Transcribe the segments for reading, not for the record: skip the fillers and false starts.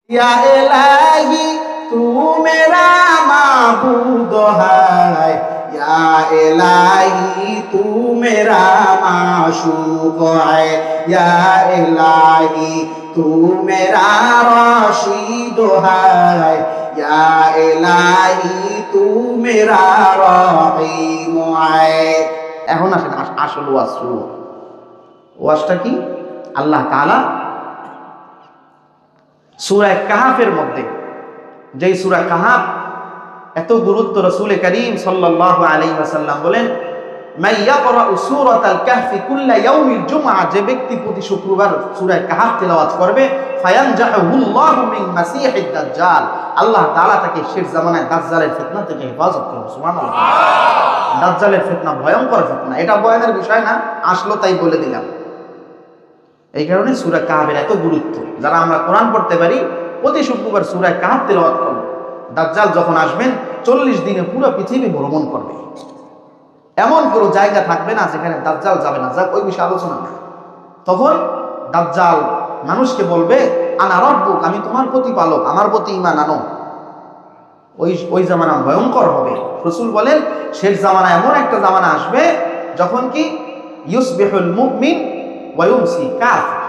या इलाही तू मेरा माबूद है, या इलाही तू मेरा माशूक है, या इलाही तू मेरा राशिद है, या इलाही तू मेरा रहीम है। এখন আসেন আসল ওয়াজ শুরু। ওয়াজটা কি? আল্লাহ তাআলা সূরা কাহাফের মধ্যে, যেই সূরা কাহাফ এত গুরুত্ব, রাসূল করিম সাল্লাল্লাহু আলাইহি ওয়াসাল্লাম বলেন, মান ইয়াকরাউ সূরাতাল কাহফি কুল্লা ইয়াউমিল জুমআ, যে ব্যক্তি প্রতি শুক্রবার সূরা কাহাফ তেলাওয়াত করবে, ফায়ানজাহুল্লাহু মিন মাসিহিদ দাজ্জাল, আল্লাহ তাআলা তাকে শেষ জামানায় দাজ্জালের ফিতনা থেকে হেফাজত করবে। সুবহানাল্লাহ। দাজ্জালের ফিতনা ভয়ঙ্কর ফিতনা, এটা বয়ানের বিষয় না, আসলো তাই বলে দিলাম। এই কারণে সূরা কাহাফের এত গুরুত্ব। যারা আমরা কোরআন পড়তে পারি, প্রতি শুক্রবার সূরা কাহাফ তেলাওয়াত করব। দাজ্জাল যখন আসবেন 40 দিনে পুরো পৃথিবী ভ্রমণ করবে, এমন কোনো জায়গা থাকবে না যেখানে দাজ্জাল যাবে না। যাক, ওই বিষয়ে আলোচনা না। তখন দাজ্জাল মানুষকে বলবে, আনা রব্বুক, আমি তোমার প্রতিপালক, আমার প্রতি ঈমান আনো। ওই জামানা ভয়ঙ্কর হবে। রাসূল বলেন, শেষ জামানা এমন একটা জামানা আসবে যখন কি ইউসবিহুল মুমিন ওয়া ইউমসি কাফির,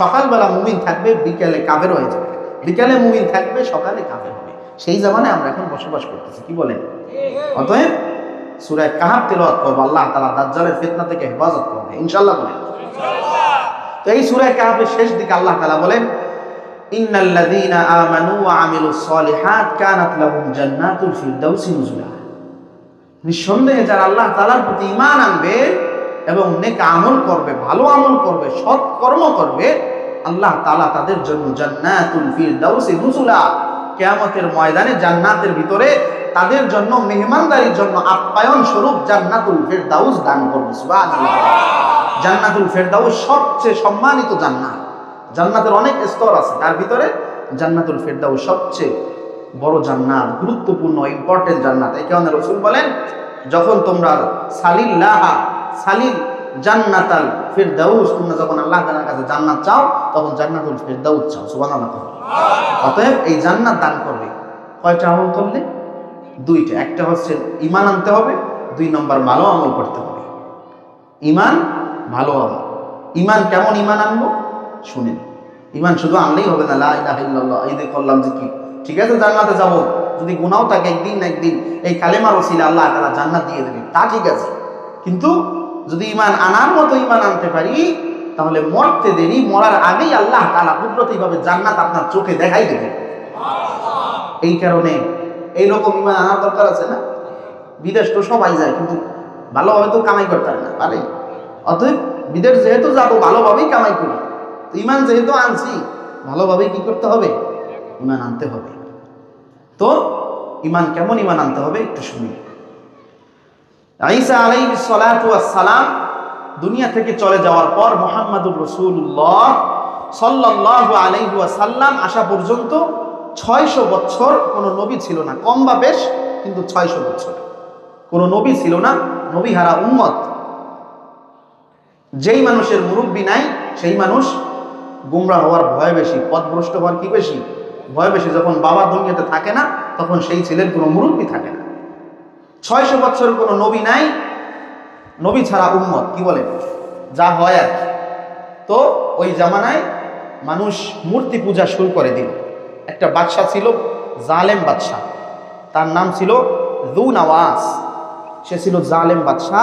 সকালবেলা মুমিন থাকবে, বিকেলে কাফের হয়ে যাবে, বিকেলে মুমিন থাকবে, সকালে কাফের হবে। সেই জামানায় আমরা এখন বসবাস করতেছি, কি বলেন? অতএব সূরা কাহাফ তেলাওয়াত করব, আল্লাহ তাআলা দাজ্জালের ফিতনা থেকে হেফাজত করবে ইনশাআল্লাহ বলেন। তো এই সূরা কাহাফের শেষ দিকে আল্লাহ তাআলা বলেন, ইন্নাল্লাযীনা আমানু ওয়া আমিলুস সলিহাত কানাত লাহুম জান্নাতুল ফিরদাউসি নুজুলা, নিঃসন্দেহে যারা আল্লাহ তাআলার প্রতি ঈমান আনবে এবং নেক আমল করবে, ভালো আমল করবে, সৎ কর্ম করবে, আল্লাহ তাআলা তাদের জন্য জান্নাতুল ফিরদাউসি নুজুলা, কিয়ামতের ময়দানে জান্নাতের ভিতরে তাদের জন্য মেহমানদারির জন্য আপ্যায়ন স্বরূপ জান্নাতুল ফিরদাউস দান করবে। সুবহানাল্লাহ। জান্নাতুল ফিরদাউস সবচেয়ে সম্মানিত জান্নাত। জান্নাতের অনেক স্তর আছে, তার ভিতরে জান্নাতুল ফিরদাউস সবচেয়ে বড় জান্নাত, গুরুত্বপূর্ণ ইম্পর্টেন্ট জান্নাত। এই কারণে রাসূল বলেন, যখন তোমরা সালিল জান্নাতাল ফিরদাউস, তোমরা যখন আল্লাহ তাআলার কাছে জান্নাত চাও, তখন জান্নাতুল ফিরদাউস চাও। সুবহানাল্লাহ। অতএব এই জান্নাত দান করবে কয়টা আমল করলে? দুইটা। একটা হচ্ছে ঈমান আনতে হবে, 2 নম্বর ভালো আমল করতে হবে। ঈমান, ভালো আমল। ঈমান কেমন ঈমান আনবো শুনেন। ঈমান শুধু আনলেই হবে না, লা ইলাহা ইল্লাল্লাহ এই যে করলাম যে কি, ঠিক আছে জান্নাতে যাব, যদি গুনাহও থাকে একদিন না একদিন এই কালেমার ওসিলা আল্লাহ তাআলা জান্নাত দিয়ে দেবে, তা ঠিক আছে। কিন্তু যদি ঈমান আনার মতো ঈমান আনতে পারি, তাহলে মরতে দেরি, মরার আগেই আল্লাহ তাআলা কুদরতিভাবে জান্নাত আপনার চোখে দেখাই দেবে। এই কারণে এইরকম ঈমান আনার দরকার আছে না? বিদেশ তো সবাই যায়, কিন্তু ভালোভাবে তো কামাই করতে পারে না, পারে। অতএব বিদেশ যেহেতু যাবো, ভালোভাবেই কামাই করি। তো ঈমান যেহেতু আনছি, ভালোভাবেই কি করতে হবে? ঈমান আনতে হবে। তো ঈমান কেমন ঈমান আনতে হবে একটু শুনি। ঈসা আলাইহিস সালাতু ওয়াস সালাম দুনিয়া থেকে চলে যাওয়ার পর মুহাম্মাদুর রাসূলুল্লাহ সাল্লাল্লাহু আলাইহি ওয়াসাল্লাম আসা পর্যন্ত 600 বছর কোনো নবী ছিল না, কম বা বেশ, কিন্তু 600 বছর কোনো নবী ছিল না। নবী হারা উম্মত। যেই মানুষের মুরব্বী নাই, সেই মানুষ গুমরাহ হওয়ার ভয় বেশি, পথভ্রষ্ট হওয়ার কি বেশি? ভয় বেশি। যখন বাবা দুনিয়াতে থাকে না, তখন সেই ছেলের কোনো মুরব্বী থাকে না। 600 বছর কোনো নবী নাই, নবী ছাড়া উম্মত, কি বলে যা হয় আর কি। তো ওই জামানায় মানুষ মূর্তি পূজা শুরু করে দিল। একটা বাদশা ছিল, জালেম বাদশা, তার নাম ছিল যু নওয়াস। সে ছিল জালেম বাদশা।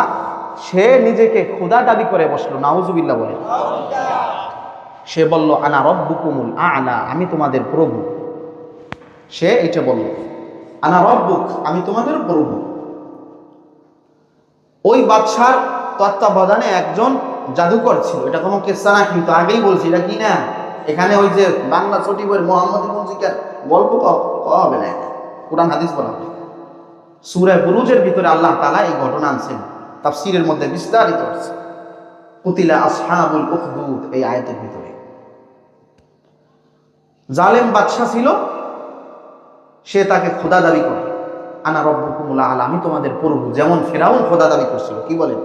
সে নিজেকে খোদা দাবি করে বসলো, নাউজুবিল্লাহ বলে। সে বলল, আনা রব্বুকুমুল আ'লা, আমি তোমাদের প্রভু। সে এটা বলল, আনা রব্বুক, আমি তোমাদের প্রভু। ওই বাদশার তত্ত্বাবধানে একজন জাদুকর ছিল। এটা কোনো কেসা না, কিন্তু আগেই বলছি, এটা কি না, এখানে ওই যে বাংলা ছোটি বইয়ের মোহাম্মদী মুজিকার গল্প কওয়া হবে না, কোরআন হাদিস বলা হবে। সূরা বুরুজের ভিতরে আল্লাহ তাআলা এই ঘটনা আনছেন, তাফসীরের মধ্যে বিস্তারিত আছে। কুতিলা আসহাবুল উখদুদ, এই আয়াতের ভিতরে। জালেম বাদশা ছিল, সে তাকে খোদা দাবি করে, আনা রব্বুকুমুল আ'লা, আমি তোমাদের প্রভু। যেমন ফিরাউন খোদা দাবি করছিল, কি বলেন?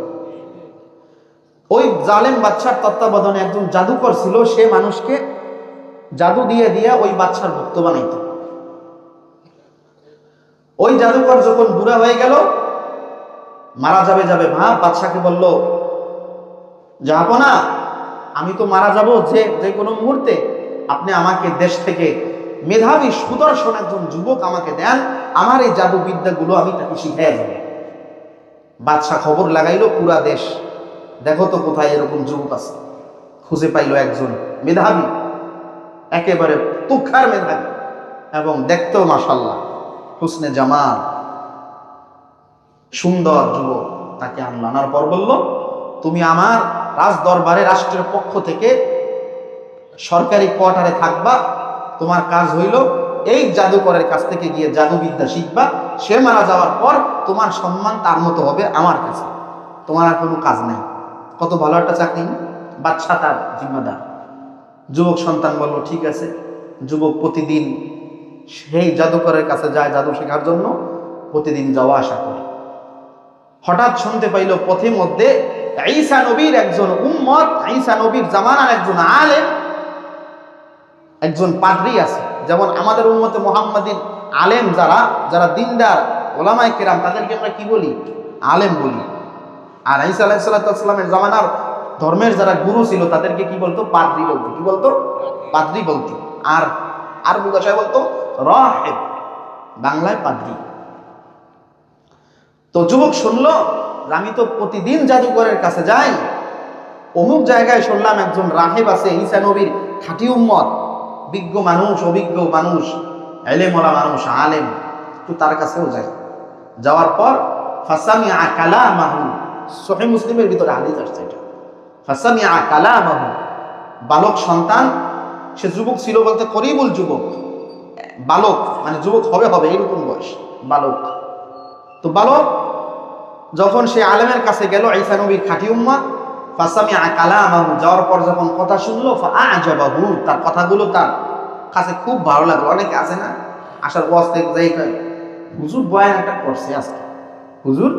ওই জালেম বাদশার তত্ত্বাবধানে একজন জাদুকর ছিল, সে মানুষকে জাদু দিয়ে দিয়ে ওই বাচ্চার ভক্ত বানাইত। ওই জাদুকর যখন বুড়া হয়ে গেল, মারা যাবে যাবে ভাব, বাদশাকে বলল, যাবো না, আমি তো মারা যাব যে কোনো মুহূর্তে, আপনি আমাকে দেশ থেকে মেধাবী সুদর্শন একজন যুবক আমাকে দেন, আমার এই জাদু বিদ্যাগুলো আমি তাকে শিখাইয়া যাব। বাদশা খবর লাগাইলো পুরা দেশ, দেখো তো কোথায় এরকম যুবক আছে। খুঁজে পাইল একজন মেধাবী, একেবারে তুখার মেধাবী, এবং দেখতেও মাশাআল্লাহ হুসনে জামাল, সুন্দর যুবক। তাকে আনলো, আনার পর বলল, তুমি আমার রাজ দরবারে রাষ্ট্রের পক্ষ থেকে সরকারি কোয়ার্টারে থাকবা, তোমার কাজ হইল এই জাদুকরের কাছ থেকে গিয়ে জাদুবিদ্যা শিখবা, সে মারা যাওয়ার পর তোমার সম্মান তার মতো হবে আমার কাছে, তোমার আর কোনো কাজ নেই। কত ভালো একটা চাকরি, বাদশা তার জিম্মাদার। যুবক সন্তান বলল, ঠিক আছে। যুবক প্রতিদিন সেই জাদুকরের কাছে যায় জাদু শেখার জন্য, প্রতিদিন যাওয়া আসা করে। হঠাৎ শুনতে পাইল পথের মধ্যে ঈসা নবীর একজন উম্মত, ঈসা নবীর জামানার একজন আলেম, একজন পাদ্রী আছে। যেমন আমাদের উম্মতে মুহাম্মাদিন আলেম যারা দিনদার ওলামায়ে কেরাম, তাদেরকে আমরা কি বলি? আলেম বলি। আর ঈসা আলাইহিস সালামের জামানার ধর্মের যারা গুরু ছিল তাদেরকে কি বলতো? পাদ্রী বলতো। কি বলতো? পাদ্রী বলতো। আর আরবি ভাষায় বলতো রাহিব, বাংলায় পাদ্রী। তো যুবক শুনলো, আমি তো প্রতিদিন জাদুকরের কাছে যাই, অমুক জায়গায় শুনলাম একজন রাহেব আছে, ঈসা নবীর খাঁটি উম্মত, বিজ্ঞ মানুষ, অভিজ্ঞ মানুষ, এলেমওয়ালা মানুষ, আলেম, তো তার কাছেও যাই। যাওয়ার পর ফাসামিআ কালামাহু, সহিহ মুসলিমের ভিতরে হাদিস আসছে এটা, ফাসামিআ কালামাহু, বালক সন্তান, সে যুবক ছিল বলতে করিবুল যুবক, বালক মানে যুবক হবে এরকম বয়স, বালক। তো বালক যখন সে আলেমের কাছে গেল, ঈসা নবীর খাঁটি উম্মত, ফাসামিআ কালামাহু, যাওয়ার পর যখন কথা শুনলো, ফাআজাবাহু, তার কথাগুলো তার কাছে খুব ভালো লাগলো। অনেকে আছে না, আসার ওয়াজ থেকে যাই কয়, হুজুর বয়ান একটা করছে আজকে, হুজুর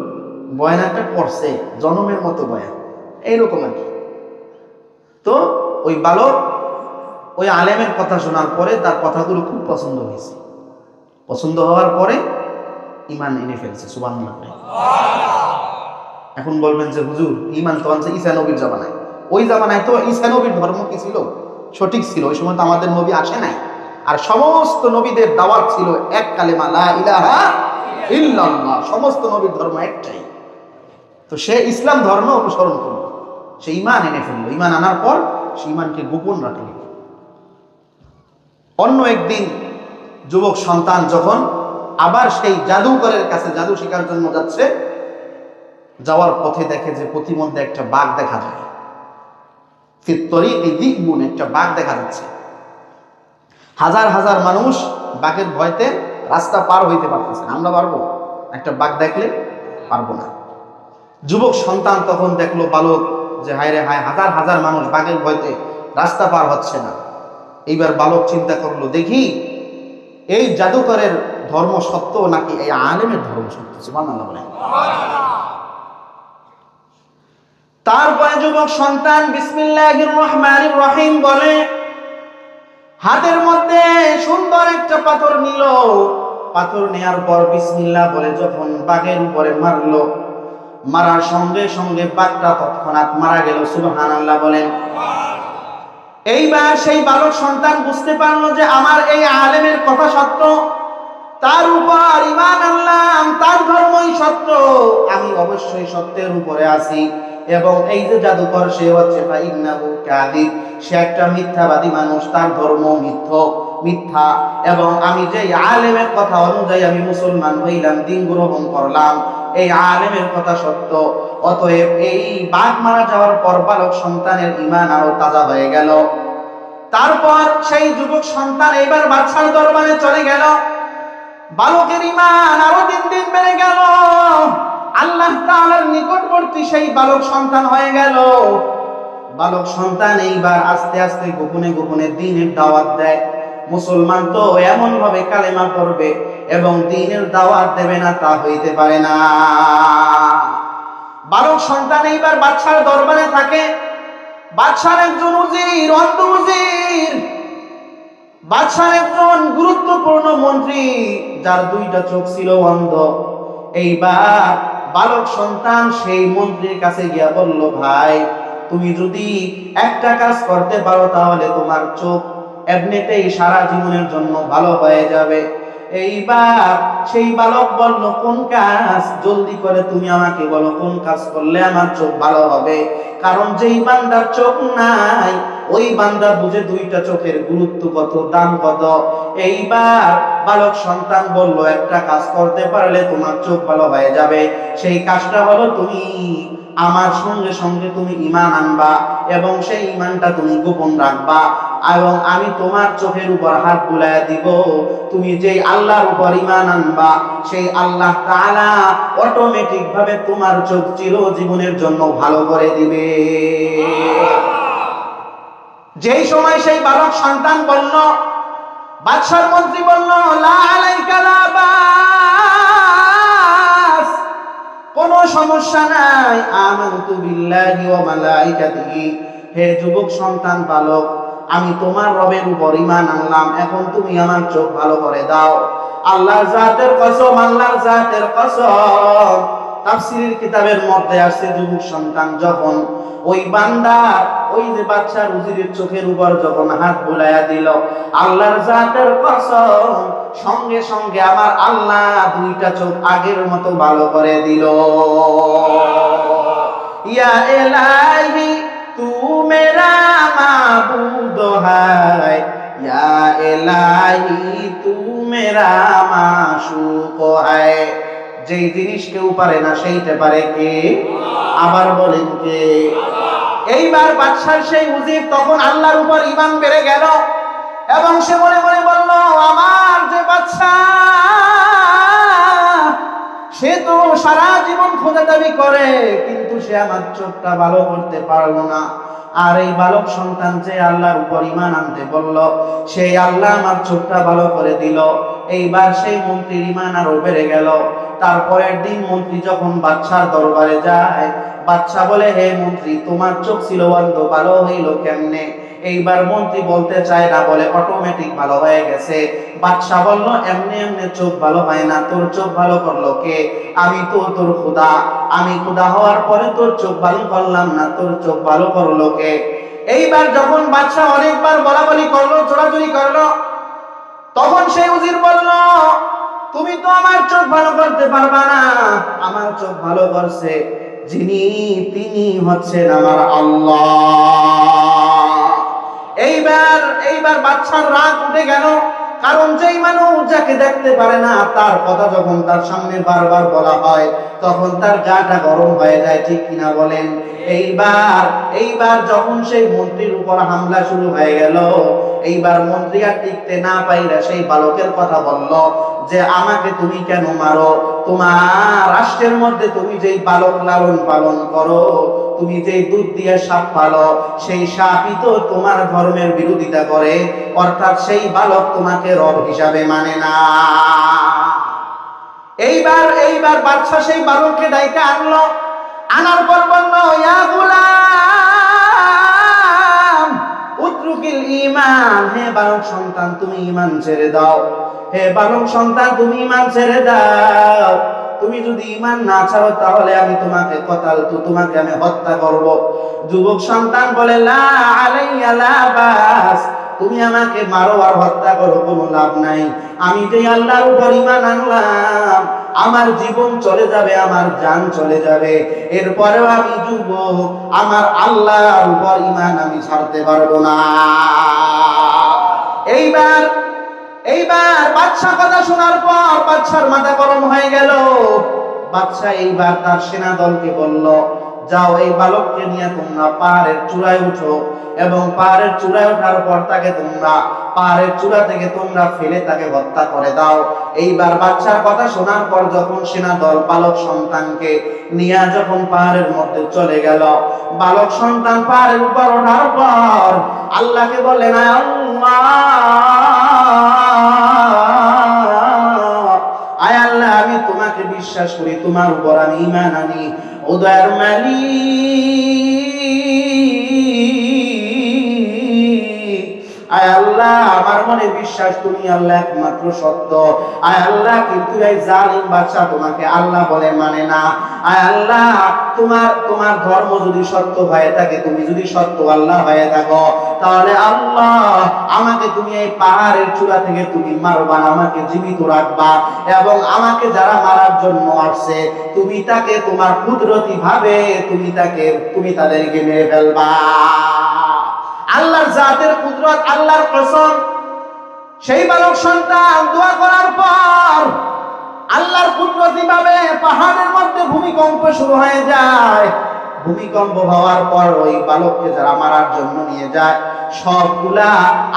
বয়ান একটা করছে, জনমের মতো বয়ান, এইরকম আর কি। তো ওই বালক ওই আলেমের কথা শোনার পরে তার কথাগুলো খুব পছন্দ হয়েছে। পছন্দ হওয়ার পরে ঈমান এনে ফেলছে। সুবহানাল্লাহ। এখন বলবেন যে হুজুর ঈমান তো আনছে ঈসা নবীর জামানায়, ওই জামানায় তো ঈসা নবীর ধর্ম কি ছিল? সঠিক ছিল। ওই সময় তো আমাদের নবী আসে নাই, আর সমস্ত নবীদের দাওয়াত ছিল এক কালেমা, লা ইলাহা ইল্লাল্লাহ। সমস্ত নবীর ধর্ম একটাই। তো সে ইসলাম ধর্ম অনুসরণ করল, সে ঈমান এনে ফেললো। ঈমান আনার পর সে ঈমানকে গোপন রাখল। অন্য একদিন যুবক সন্তান যখন আবার সেই জাদুকরের কাছে জাদু শেখার জন্য যাচ্ছে, যাওয়ার পথে দেখে যে প্রতিমধ্যে একটা বাঘ দেখা যায়। ফিত্তরি এই দিকগুণ, একটা বাঘ দেখা যাচ্ছে। হাজার হাজার মানুষ বাঘের ভয়তে রাস্তা পার হইতে পারতেছে। আমরা পারবো? একটা বাঘ দেখলে পারবো না। যুবক সন্তান তখন দেখলো বালক যে হায় রে হায়, হাজার হাজার মানুষ বাঘের ভয়তে রাস্তা পার হচ্ছে না। এইবার বালক চিন্তা করলো, দেখি এই জাদুকরের ধর্ম সত্য নাকি এই আলেমের ধর্ম সত্য। সুবহানাল্লাহ বলেন। তারপরে যুবক সন্তান বিসমিল্লাহির রহমানির রহিম বলে, হাতের মধ্যে সুন্দর একটা পাথর নিল। পাথর নেয়ার পর বিসমিল্লাহ বলে যখন বাঘের উপরে মারলো, মারার সঙ্গে সঙ্গে বাঘটা তৎক্ষণাৎ মারা গেল। সুবহানাল্লাহ বলেন। এইবার সেই বালক সন্তান বুঝতে পারলো যে আমার এই আলেমের কথা সত্য, তার উপর ঈমান আনলাম, তার ধর্মই সত্য, আমি অবশ্যই সত্যের উপরে আছি। এবং এই যে জাদুকর, সে হচ্ছে ফাইন্নাহু কাযিব, সে একটা মিথ্যাবাদী মানুষ, তার ধর্ম মিথ্যা। এবং আমি যে আলেমের কথা অনুযায়ী আমি মুসলমান হইলাম, দিন গ্রহণ করলাম, এই আলেমের কথা সত্য। অতএব এই বাঘ মারা যাওয়ার পর বালক সন্তানের ঈমান আরো তাজা হয়ে গেল। তারপর সেই যুবক সন্তান এবার বাদশার দরবারে চলে গেল। বালকের ঈমান আরো দিন দিন বেড়ে গেল, আল্লাহ তাআলার নিকটবর্তী সেই বালক সন্তান হয়ে গেল। বালক সন্তান এইবার আস্তে আস্তে গোপনে গোপনে দ্বীনের দাওয়াত দেয়। মুসলমান তো এমন ভাবে কালেমা পড়বে এবং দ্বীনের দাওয়াত দেবে না, তা হইতে পারে না। বালক সন্তান এইবার বাদশার দরবারে থাকে। বাদশার একজন উজির, অন্ধ উজির, বাদশার একজন গুরুত্বপূর্ণ মন্ত্রী, যার দুইটা চোখ ছিল অন্ধ। এইবার বালক সন্তান সেই মন্ত্রীর কাছে গিয়া বলল, ভাই তুমি যদি একটা কাজ করতে পারো তাহলে তোমার চোখ এমনিতেই সারা জীবনের জন্য ভালো হয়ে যাবে। এইবার সেই বালক বলল, কোন কাজ? জলদি করে তুমি আমাকে বলো, কোন কাজ করলে আমার চোখ ভালো হবে। কারণ যেই বান্দার চোখ নাই ওই বান্দা বুঝে দুইটা চোখের গুরুত্ব কত, দাম কত। এইবার বালক সন্তান বলল, একটা কাজ করতে পারলে তোমার চোখ ভালো হয়ে যাবে। সেই কাজটা হলো তুমি আমার সঙ্গে সঙ্গে তুমি ঈমান আনবা এবং সেই ঈমানটা তুমি গোপন রাখবা, এবং আমি তোমার চোখের উপর হাত বুলাইয়া দিব। তুমি যেই আল্লাহর উপর ঈমান আনবা সেই আল্লাহ তাআলা অটোমেটিক ভাবে তোমার চোখ চিরজীবনের জন্য ভালো করে দিবে। যেই সময় সেই বালক সন্তান বলল, বাদশার মন্ত্রী বলল, লা আলাইকা লা বাস, কোনো সমস্যা নাই, আমানতু বিল্লাহি ওয়া মালাইকাতিহি। হে যুবক সন্তান বালক, আমি তোমার রবের উপর ঈমান আনলাম, এখন তুমি আমার চোখ ভালো করে দাও। আল্লাহর জাতের কসম, আল্লাহর জাতের কসম। তাফসীরের কিতাবের মধ্যে আছে, যুবক সন্তান যখন ওই বান্দার ওই যে বাদশার উজিরের চোখের উপর যখন হাত বুলাইয়া দিল, আল্লাহর জাতের কসম, সঙ্গে সঙ্গে আমার আল্লাহ দুইটা চোখ আগের মতো ভালো করে দিল। ইয়া ইলাহি তু মেরা মাবুদ হায়, ইয়া ইলাহি তু মেরা মাশুক হায়। যেই জিনিস কেউ পারে না সেইটা পারে কে? আবার বলেন কে? এইবার বাদশার সেই উজির তখন আল্লাহর উপর ঈমান বেড়ে গেল এবং সে মনে মনে বলল, আমার যে বাদশা, সে তো সারা জীবন খোদা দাবি করে, কিন্তু সে আমার চোখটা ভালো করতে পারলো না। আর এই বালক সন্তান যে আল্লাহর উপর ঈমান আনতে বলল, সেই আল্লাহ আমার চোখটা ভালো করে দিল। এইবার সেই মন্ত্রীর ঈমান আরো বেড়ে গেল। তারপরের দিন মন্ত্রী যখন বাদশার দরবারে যায়, বাদশা বলে, হে মন্ত্রী, তোমার চোখ ছিল অন্ধ, ভালো হইল কেমনে? এইবার মন্ত্রী বলতে চায় না, বলে অটোমেটিক ভালো হয়ে গেছে। বাদশা বলল, এমনি এমনি চোখ ভালো হয় না, তোর চোখ ভালো করলো কে? আমি তো তোর খোদা, আমি খোদা হওয়ার পরে তোর চোখ ভালো করলাম না, তোর চোখ ভালো করলো কে? এইবার যখন বাদশা অনেকবার বলাবলি করলো, চোরাচুরি করলো, তখন সেই উজির বলল, তুমি তো আমার চোখ ভালো করতে পারবা না, আমার চোখ ভালো করছে যিনি, তিনি হচ্ছেন আমার আল্লাহ। এইবার বাদশার রাগ উঠে গেল, কারণ যেই মানুষ যাকে দেখতে পারে না তার কথা যখন তার সামনে বারবার বলা হয় তখন তার গাটা গরম হয়ে যায়, ঠিক কিনা বলেন? এইবার যখন সেই মন্ত্রীর উপর হামলা শুরু হয়ে গেল, এইবার মন্ত্রী আর টিকতে না পাইরা সেই বালকের কথা বলল যে, আমাকে তুমি কেন মারো? তোমার রাষ্ট্রের মধ্যে তুমি যেই বালক লালন পালন করো, তুমি যেই দুধ দিয়ে সাপ পালো, সেই সাপই তো তোমার ধর্মের বিরোধিতা করে, অর্থাৎ সেই বালক তোমাকে রব হিসাবে মানে না। এইবার বাদশা সেই বালককে ডাইকা আনলো, আনার পর বলল, ইয়া গোলাম উতরুকিল ঈমান, হে বালক সন্তান তুমি ঈমান ছেড়ে দাও, হে বালক সন্তান তুমি ঈমান ছেড়ে দাও। তুমি যদি ঈমান না ছাড়ো তাহলে আমি তোমাকে তোমাকে আমি হত্যা করব। যুবক সন্তান বলে, লা আলাইয়া লা বাস, তুমি আমাকে মারো আর হত্যা করো, কোনো লাভ নাই। আমি যে আল্লাহর উপর ঈমান আনলাম, আমার জীবন চলে যাবে, আমার জান চলে যাবে, এরপরেও আমি যুবক, আমার আল্লাহর উপর ঈমান আমি ছাড়তে পারবো না। এইবার বাদশা কথা শোনার পর বাদশার মাথা গরম হয়ে গেল। বাদশা এইবার তার সেনা দলকে বলল, যাও এই বালককে নিয়ে তোমরা পাহাড়ের চূড়ায় উঠো এবং পাহাড়ের চূড়ায় ওঠার পর তাকে তোমরা পাহাড়ের চূড়া থেকে তোমরা ফেলে তাকে হত্যা করে দাও। এইবার বাদশার কথা শোনার পর যখন সেনা দল বালক সন্তানকে নিয়ে যখন পাহাড়ের মধ্যে চলে গেল, বালক সন্তান পাহাড়ের উপর ওঠার পর আল্লাহকে বললেন, আয় আল্লাহ, আমি তোমাকে বিশ্বাস করি, তোমার উপর আমি ঈমান আনি। ও দয়ার মালিক, আয় আল্লাহ, আমার মনে বিশ্বাস তুমি আল্লাহ একমাত্র সত্য। আয় আল্লাহ, কিন্তু এই জালিম বাদশা তোমাকে আল্লাহ বলে মানে না। আয় আল্লাহ, তোমার ধর্ম যদি সত্য হয়ে থাকে, তুমি যদি সত্য আল্লাহ হয়ে থাকো, তাহলে আল্লাহ আমাকে তুমি এই পাহাড়ের চূড়া থেকে তুমি মারবা না, আমাকে জীবিত রাখবা, এবং আমাকে যারা মারার জন্য আসছে তুমি তাকে তোমার কুদরতি ভাবে তুমি তাদেরকে মেরে ফেলবা। আল্লাহর জাতের কুদরত, আল্লাহর কসম। সেই বালক সন্তান দোয়া করার পর আল্লাহর কুদরতি ভাবে পাহাড়ের মধ্যে ভূমিকম্প শুরু হয়ে যায়। ভূমিকম্প হওয়ার পর ওই বালককে যারা মারার জন্য নিয়ে যায়, সবগুলা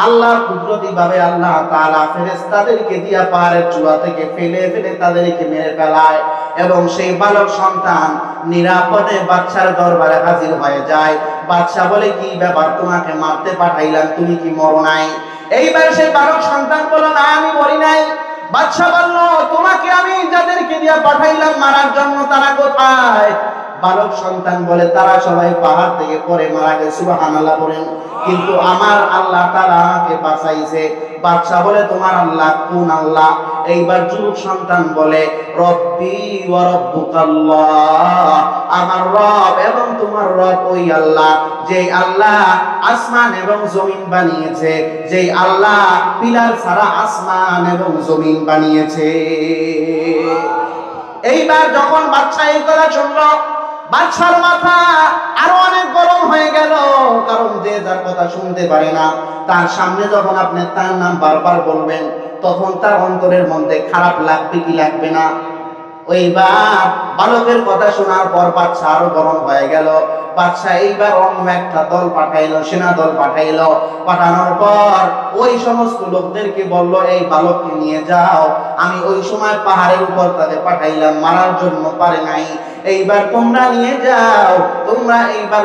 আল্লাহর কুদরতি ভাবে আল্লাহ তাআলা ফেরেশতাদেরকে দিয়া পাহাড়ের চূড়া থেকে ফেলে ফেলে তাদেরকে মেরে ফেলায়, এবং সেই বালক সন্তান নিরাপদে বাদশার দরবারে হাজির হয়ে যায়। বাদশা বলে, কি ব্যাপার, তোমাকে মারতে পাঠাইলাম, তুমি কি মরো নাই? এইবার সেই বালক সন্তান বলল, না আমি মরি নাই। বাদশা বলল, তোমাকে আমি যাদেরকে দিয়া পাঠাইলাম মারার জন্য তারা কোথায়? বালক সন্তান বলে, তারা সবাই পাহাড় থেকে পড়ে মারা গেছে, সুবহানাল্লাহ বলেন। কিন্তু আমার আল্লাহ তাআলা আমাকে বাঁচাইছে। বাদশা বলে, তোমার আল্লাহ কোন আল্লাহ? এইবার যুবক সন্তান বলে, রব্বি ওয়া রব্বুকাল্লাহ, আমার রব এবং তোমার রব ওই আল্লাহ, যেই আল্লাহ আসমান এবং জমিন বানিয়েছে, যেই আল্লাহ পিলার ছাড়া আসমান এবং জমিন বানিয়েছে। এইবার যখন বাদশা এই কথা শুনলো, বাদশার মাথা আরো অনেক গরম হয়ে গেল, কারণ যে যার কথা শুনতে পারে না, তার সামনে যখন আপনি তার নাম বারবার বলবেন, তখন তার অন্তরের মধ্যে খারাপ লাগবে কি লাগবে না? ওইবার বালকের কথা শোনার পর বাদশা আরো গরম হয়ে গেল। বাদশা এইবার অন্য একটা দল পাঠাইলো, সেনা দল পাঠাইলো। পাঠানোর পর ওই সমস্ত লোকদেরকে বলল, এই বালককে নিয়ে যাও, আমি ওই সময় পাহাড়ের উপর তাকে পাঠাইলাম, মারার জন্য পারে নাই, এইবার তোমরা নিয়ে যাও। তোমরা এইবার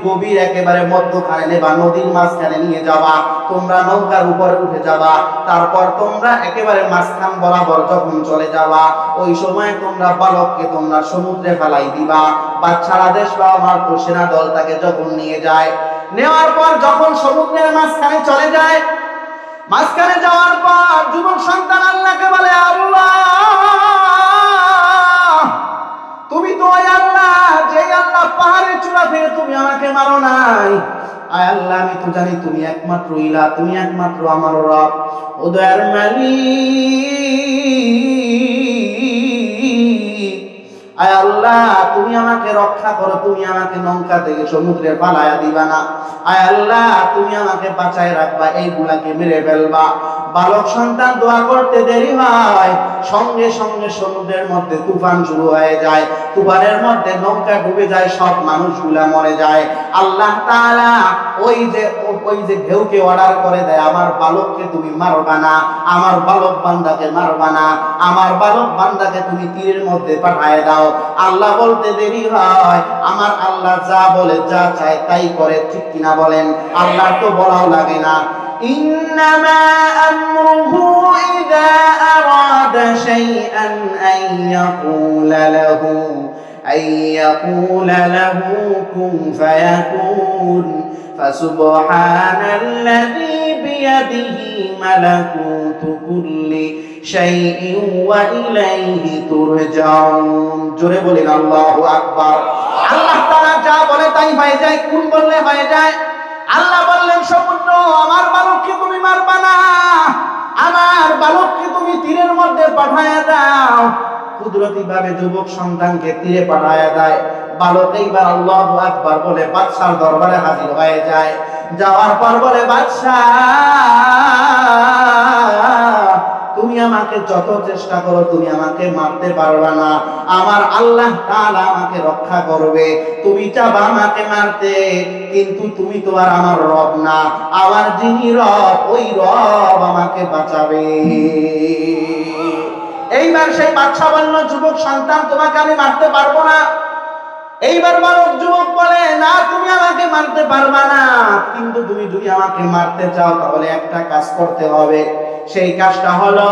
গভীর একেবারে মধ্যখানে নেবা, নদীর মাঝখানে নিয়ে যাবা, তোমরা নৌকার উপরে উঠে যাবা, তারপর তোমরা একেবারে মাঝখান বরাবর যখন চলে যাবা, ওই সময় তোমরা বালককে তোমরা সমুদ্রে ফেলাই দিবা। বাদশার আদেশ পাওয়া মাত্র সেনা দল তাকে যখন নিয়ে যায়, নেওয়ার পর যখন সমুদ্রের মাঝখানে চলে যায়, মাঝখানে যাওয়ার পর যুবক সন্তান আল্লাহকে বলে, আল্লাহ তুমি তো ওই আল্লাহ, যে আল্লাহ পাহাড়ের চূড়া থেকে তুমি আমাকে মারো নাই। আয় আল্লাহ, আমি তো জানি তুমি একমাত্র ইলাহ, তুমি একমাত্র আমার রব। ও দয়ার মালিক, আয় আল্লাহ তুমি আমাকে রক্ষা করো, তুমি আমাকে নৌকা থেকে সমুদ্রে পালায়া দিবা না। আয় আল্লাহ তুমি আমাকে বাঁচায় রাখবা, এইগুলাকে মেরে ফেলবা। বালক সন্তান দোয়া করতে দেরি হয়, সঙ্গে সঙ্গে সমুদ্রের মধ্যে তুফান শুরু হয়ে যায়। তুফানের মধ্যে নৌকা ডুবে যায়, সব মানুষগুলা মরে যায়। আল্লাহ তাআলা ওই যে ঢেউকে অর্ডার করে দেয়, আমার বালককে তুমি মারবা না, আমার বালক বান্দাকে মারবা না, আমার বালক বান্দাকে তুমি তীরের মধ্যে পাঠায় দাও। আল্লাহ বলতে দেরি হয়, আমার আল্লাহ যা বলে যা চায় তাই করে, ঠিক কিনা বলেন? আল্লাহ তো বলাও লাগে না। إنما أمره إذا أراد شيئا أن يقول له كن فيكون فسبحان الذي بيده ملكوت كل شيء وإليه ترجعون। জোরে বলেন আল্লাহু আকবার। আল্লাহ তাআলা যা বলে তাই হয়ে যায়, কোন বললে হয়ে যায়। আল্লাহ বললেন, সমুদ্র আমার বালককে তুমি মারবা না, আমার বালককে তুমি তীরের মধ্যে পাঠায়া দাও। কুদরতি ভাবে যুবক সন্তানকে তীরে পাঠায়া দেয়। বালক এইবার আল্লাহু আকবার বলে বাদশার দরবারে হাজির হয়ে যায়। যাওয়ার পর বলে, বাদশাহ তুমি আমাকে যত চেষ্টা করো তুমি আমাকে মারতে পারবে না, আমার আল্লাহ তাআলা আমাকে রক্ষা করবে। তুমি চাবা আমাকে মারতে, কিন্তু তুমি তো আর আমার রব না, আমার যিনি রব ওই রব আমাকে বাঁচাবে। এইবার সেই বাদশা বলল, যুবক সন্তান তোমাকে আমি মারতে পারবো না। এইবার বালক যুবক বলে, না তুমি আমাকে মারতে পারবা না, কিন্তু তুমি যদি আমাকে মারতে চাও তাহলে একটা কাজ করতে হবে। সেই কাজটা হলো,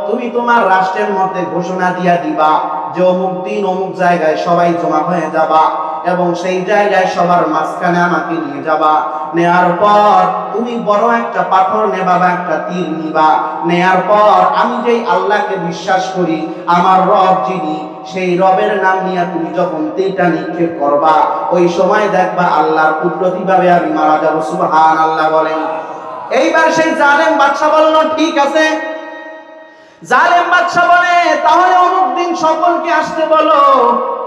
তুমি তোমার রাষ্ট্রের মধ্যে ঘোষণা দিয়া দিবা যে অমুক দিন অমুক জায়গায় সবাই জমা হয়ে যাবা, এবং সেই জায়গায় সবার মাঝখানে আমাকে নিয়ে যাবা। নেয়ার পর তুমি বড় একটা পাথর নেবা বা একটা তীর নিবা। নেয়ার পর আমি যেই আল্লাহকে বিশ্বাস করি, আমার রব যিনি, সেই রবের নাম নিয়ে তুমি যখন তীরটা নিক্ষেপ করবা, ওই সময় দেখবা আল্লাহর কুদরতি ভাবে আমি মারা যাবো। সুবহানাল্লাহ বলেন। এইবার সেই জালেম বাদশা বলল, ঠিক আছে। জালেম বাদশা বলে, তাহলে অমুক দিন সকলকে আসতে বলো।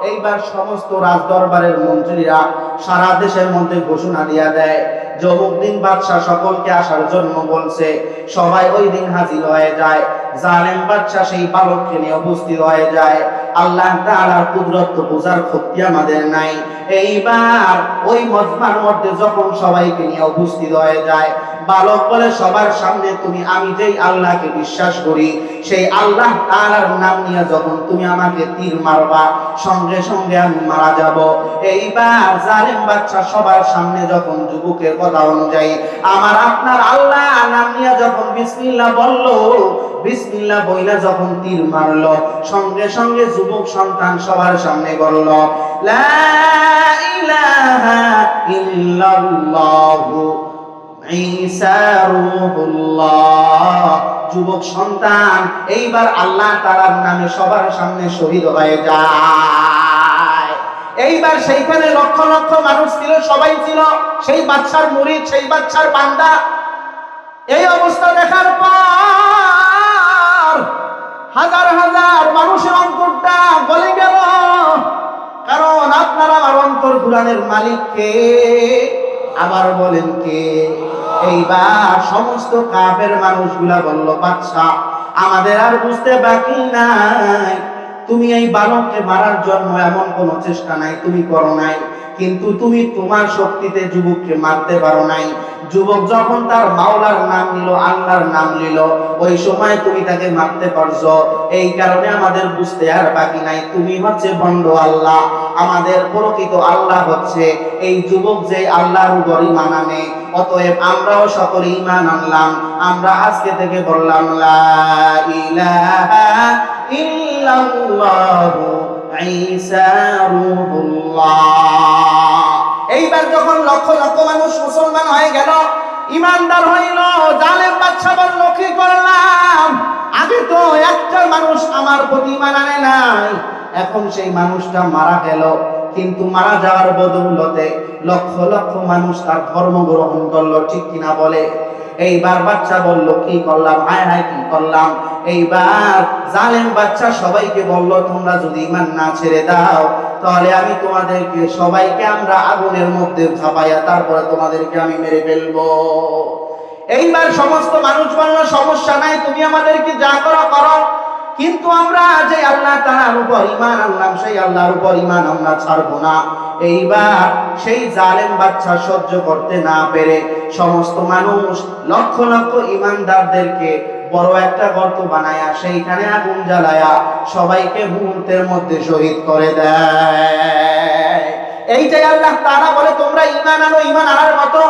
এইবার সমস্ত রাজদরবারের মন্ত্রীরা সারা দেশের মধ্যে ঘোষণা দিয়া দেয় যে অমুক দিন বাদশা সকলকে আসার জন্য বলছে। সবাই ওই দিন হাজির হয়ে যায়। জালেম বাদশা সেই বালককে নিয়ে উপস্থিত হয়ে যায়। আল্লাহ তাআলার কুদরত বোঝার শক্তি আমাদের নাই। এইবার ওই মজমার মধ্যে যখন সবাইকে নিয়ে উপস্থিত হয়ে যায়, বালক বলে, সবার সামনে তুমি আমি যেই আল্লাহকে বিশ্বাস করি, সেই আল্লাহ তাআলার নাম নিয়ে যখন তুমি আমাকে তীর মারবা, সঙ্গে সঙ্গে আমি মারা যাব। এইবার জালেম বাদশা সবার সামনে যখন যুবকের কথা অনুযায়ী আমার আপনার আল্লাহ নাম নিয়ে যখন বিসমিল্লাহ বলল, বিসমিল্লাহ বইলা যখন তীর মারলো, সঙ্গে সঙ্গে যুবক সন্তান সবার সামনে বলল, লা ইলাহা ইল্লাল্লাহু ঈসা রূহুল্লাহ। যুবক সন্তান এইবার আল্লাহ তাআলার নামে সবার সামনে শহীদ হয়ে যায়। এইবার সেইখানে লক্ষ লক্ষ মানুষ ছিল, সবাই ছিল সেই বাদশার মুরিদ, সেই বাদশার বান্দা। এই অবস্থা দেখার পর হাজার হাজার মানুষের অন্তরটা গলে গেল। কারণ আপনার আমার অন্তর ঘুরানোর মালিক কে? আবার বলেন কে? এইবার সমস্ত কাফের মানুষগুলা বলল, বাদশা আমাদের আর বুঝতে বাকি নাই, তুমি এই বালককে মারার জন্য এমন কোনো চেষ্টা নাই, তুমি করো নাই, কিন্তু তুমি তোমার শক্তিতে যুবককে মারতে পারো নাই। যুবক যখন তার মাওলার নাম নিল, আল্লাহর নাম নিল, ওই সময় তুমি তাকে মারতে পারছো। এই কারণে আমাদের বুঝতে আর বাকি নাই, তুমি হচ্ছে ভণ্ড আল্লাহ, আমাদের প্রকৃত আল্লাহ হচ্ছে এই যুবক যে আল্লাহর উপর ঈমান আনে। অতএব আমরাও সকলে ঈমান আনলাম। আমরা আজকে থেকে বললাম, লা ইলাহা ইল্লাল্লাহু ঈসা রূহুল্লাহ। এইবার যখন লক্ষ লক্ষ মানুষ মুসলমান হয়ে গেল, ইমানদার হইল, জালেম বাদশা বলল, কি করলাম? আগে তো একটা মানুষ আমার প্রতি ঈমান আনে নাই, এখন সেই মানুষটা মারা গেল, কিন্তু মারা যাওয়ার বদৌলতে লক্ষ লক্ষ মানুষ তার ধর্ম গ্রহণ করলো, ঠিক কিনা বলে? এইবার বাচ্চা বলল, কি করলাম? হায় হায়, কি করলাম? এইবার জালেম বাচ্চা সবাইকে বলল, তোমরা যদি ঈমান না ছেড়ে দাও, তাহলে আমি তোমাদেরকে সবাইকে আমরা আগুনের মধ্যে ঝাঁপাইয়া তারপরে তোমাদেরকে আমি মেরে ফেলবো। এইবার সমস্ত মানুষ বলল, সমস্যা নাই, তুমি আমাদেরকে যা করো করো, কিন্তু আমরা যে আল্লাহ তাআলার উপর ঈমান আনলাম, সেই আল্লাহর উপর ঈমান আমরা ছাড়বো না। এইবার সেই জালেম বাদশা সহ্য করতে না পেরে সমস্ত মানুষ লক্ষ লক্ষ ঈমানদারদেরকে বড় একটা গর্ত বানায়া সেইখানে আগুন জ্বালায়া সবাইকে মুহূর্তের মধ্যে শহীদ করে দেয়। এইটাই আল্লাহ তাআলা বলে, তোমরা ঈমান আনো, ঈমান আনার মতো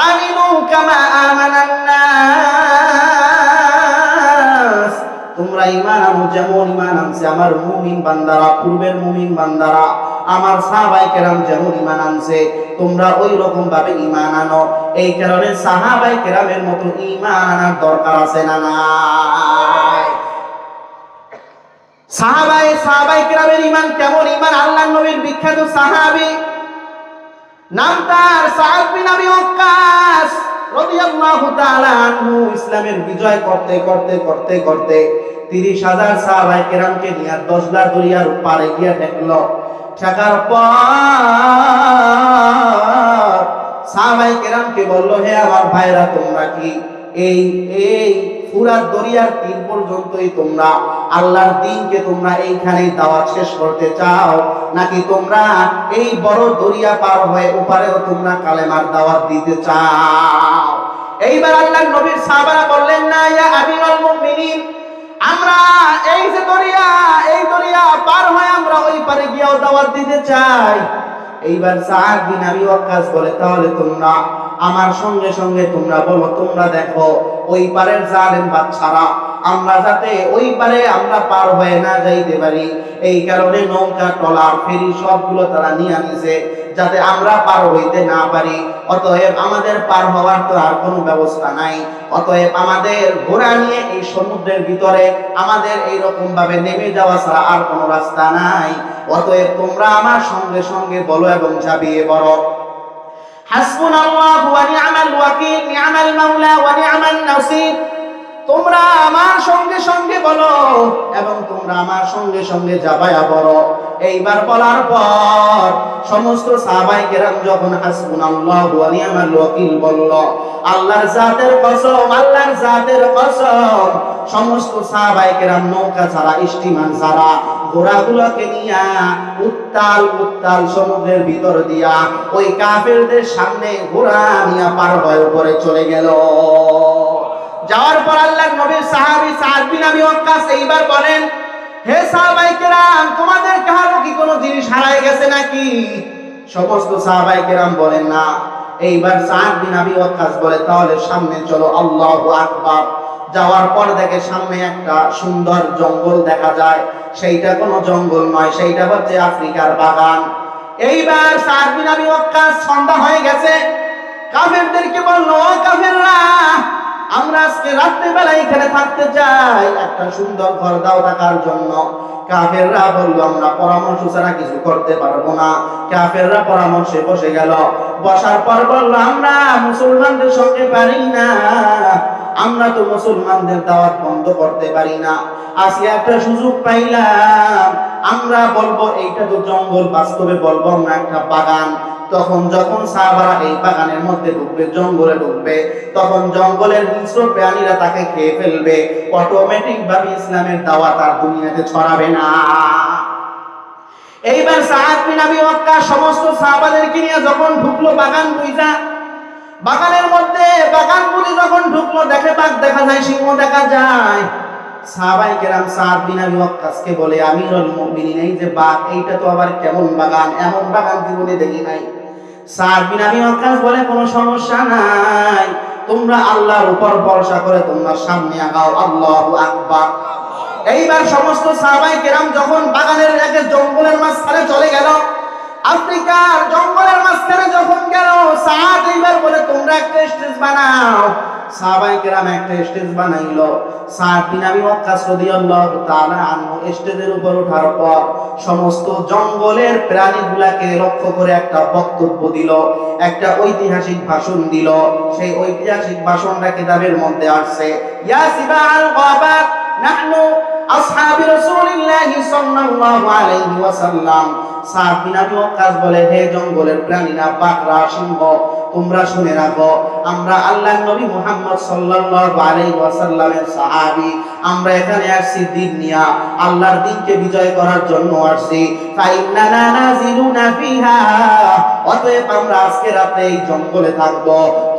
আমিনু কামা আমানান নাস, তোমরা ঈমান আনো যেমন ঈমান আনছে আমার মুমিন বান্দারা, পূর্বের মুমিন বান্দারা, আমার সাহাবায়ে কেরাম যেমন ঈমান আনছে, তোমরা ওই রকম ভাবে ঈমান আনো। এই কারণে সাহাবায়ে কেরামের মতো ঈমান আনার দরকার আছে না নাই? সাহাবায়ে কেরামের ঈমান কেমন? ঈমান আল্লাহর নবীর বিখ্যাত সাহাবী, নাম তার সাদ বিন আবি ওয়াক্কাস রাদিয়াল্লাহু তাআলা আনহু, ইসলামের বিজয় করতে করতে করতে করতে 30,000 সাহাবায়ে কেরামকে নিয়ে 10 দরিয়ার পারে গিয়ে ঠেকলো। ঠেকার পর সাহাবায়ে কেরামকে বলল, হে আমার ভাইরা, তোমরা কি এই এই ফুরাত দরিয়ার তীর পর্যন্তই তোমরা আল্লাহর দ্বীনকে তোমরা এইখানেই দাওয়াত শেষ করতে চাও, নাকি তোমরা এই বড় দরিয়া পার হয়ে ওপারেও তোমরা কালেমার দাওয়াত দিতে চাও? এইবার আল্লাহর নবীর সাহাবারা বললেন, না ইয়া আমিরুল মুমিনিন, আমরা এই যে দরিয়া, এই দরিয়া পার হয়ে আমরা ওই পারে গিয়েও দাওয়াত দিতে চাই। এইবার সাদ বিন আবি ওয়াক্কাস বলে, তাহলে তোমরা আমার সঙ্গে সঙ্গে তোমরা বলো, তোমরা দেখো ওই পারের জালেম বাদশারা আমরা যাতে ওই পারে আমরা পার হয়ে না যাইতে পারি, এই কারণে নৌকা ট্রলার ফেরি সবগুলো তারা নিয়ে আনিছে যাতে আমরা পার হইতে না পারি। অতএব আমাদের পার হওয়ার তো আর কোনো ব্যবস্থা নাই। অতএব আমাদের ঘোড়া নিয়ে এই সমুদ্রের ভিতরে আমাদের এইরকম ভাবে নেমে যাওয়া ছাড়া আর কোনো রাস্তা নাই। অতএব তোমরা আমার সঙ্গে সঙ্গে বলো এবং ঝাঁপিয়ে পড়ো। হাসবুনাল্লাহু ওয়া নি'মাল ওয়াকিল, নি'মাল মাওলা ওয়া নি'মান নাসির। তোমরা আমার সঙ্গে সঙ্গে বলো এবং তোমরা আমার সঙ্গে সঙ্গে ঝাঁপায়া পড়ো। এইবার বলার পর সমস্ত সাহাবায়ে কেরাম যখন হাসবুনাল্লাহু ওয়া নি'মাল ওয়াকিল বলল, আল্লাহর জাতের কসম, আল্লাহর জাতের কসম, সমস্ত সাহাবায়ে কেরাম নৌকা ছাড়া, স্টিমার ছাড়া ঘোড়াগুলোকে নিয়া উত্তাল উত্তাল সমুদ্রের ভিতর দিয়া ওই কাফেরদের সামনে ঘোড়া নিয়া পার হয়ে উপরে চলে গেল। যাওয়ার পর আল্লাহর নবীর সাহাবী সাদ বিন আবি ওয়াক্কাস এইবার বলেন, হে সাহাবায়ে কেরাম, তোমাদের কারো কি কোনো জিনিস হারায় গেছে নাকি? সমস্ত সাহাবায়ে কেরাম বলেন না। এইবার সাদ বিন আবি ওয়াক্কাস বলে, তাহলে সামনে চলো। আল্লাহু আকবার। যাওয়ার পর দেখে সামনে একটা সুন্দর জঙ্গল দেখা যায়। সেইটা কোনো জঙ্গল নয়, সেইটা হচ্ছে আফ্রিকার বাগান। এইবার সাদ বিন আবি ওয়াক্কাস, সন্ধ্যা হয়ে গেছে, কাফেরদেরকে বলল, ও কাফেররা, আমরা আজকে রাত্রে বেলা এখানে থাকতে চাই, একটা সুন্দর ঘর দাও থাকার জন্য। কাফেররা বলল, আমরা পরামর্শ ছাড়া কিছু করতে পারবো না। কাফেররা পরামর্শে বসে গেল। বসার পর বলল, আমরা মুসলমানদের সঙ্গে পারি না, আমরা তো মুসলমানদের দাওয়াত বন্ধ করতে পারি না। আজকে একটা সুযোগ পাইলাম, আমরা বলবো এইটা তো জঙ্গল, বাস্তবে বলবো আমরা একটা বাগান। তখন যখন সাহাবারা এই বাগানের মধ্যে ঢুকবে, জঙ্গলে ঢুকবে, তখন জঙ্গলের হিংস্র প্রাণীরা তাকে খেয়ে ফেলবে। অটোমেটিক ভাবে ইসলামের দাওয়াত আর দুনিয়াতে ছড়াবে না। এইবার সাদ বিন আবি ওয়াক্কাস সমস্ত সাহাবাদেরকে নিয়ে যখন ঢুকলো বাগান বুইজা, বাগানের মধ্যে বাগান বুঝে যখন ঢুকলো, দেখে বাঘ দেখা যায়, সিংহ দেখা যায়। সাহাবায়ে কেরাম সাদ বিন আবি ওয়াক্কাসকে বলে, আমিরুল মুমিনিন, এই যে বাঘ, এইটা তো আবার কেমন বাগান, এমন বাগান জীবনে দেখি নাই। সাদ বিন আবি ওয়াক্কাস বলে, কোনো সমস্যা নাই, তোমরা আল্লাহর উপর ভরসা করে তোমরা সামনে আগাও। আল্লাহু আকবার। এইবার সমস্ত সাহাবায়ে কেরাম যখন বাগানের একে জঙ্গলের মাঝখানে চলে গেল, আফ্রিকার জঙ্গলের মাঝখানে যখন গেল, সাদ এইবার বলে, তোমরা একটা স্টেজ বানাও। সাহাবায়ে কেরাম একটা স্টেজ বানাইলো। সাদ বিন আবি ওয়াক্কাস রাদিয়াল্লাহু তাআলা আনহু স্টেজের উপর ওঠার পর সমস্ত জঙ্গলের প্রাণীগুলাকে লক্ষ্য করে একটা বক্তব্য দিল, একটা ঐতিহাসিক ভাষণ দিল। সেই ঐতিহাসিক ভাষণটা কিতাবের মধ্যে আসছে, ইয়া সিবাল গাবাত নাহনু আসহাবি রাসূলিল্লাহ সাল্লাল্লাহু আলাইহি ওয়াসাল্লাম। সাদ বিন আবি ওয়াক্কাস বলে, হে জঙ্গলের প্রাণীরা, বাঘরা, সিংহ, তোমরা শুনে রাখো, আমরা আল্লাহর নবী মুহাম্মদ সাল্লাল্লাহু আলাইহি ওয়াসাল্লামের সাহাবী। আমরা এখানে আসছি দিন নিয়া, আল্লাহর দ্বীনকে বিজয় করার জন্য আসছি। ফাইন্নানা নাজিলুনা ফিহা, অতএব আমরা আজকে রাতে এই জঙ্গলে থাকব,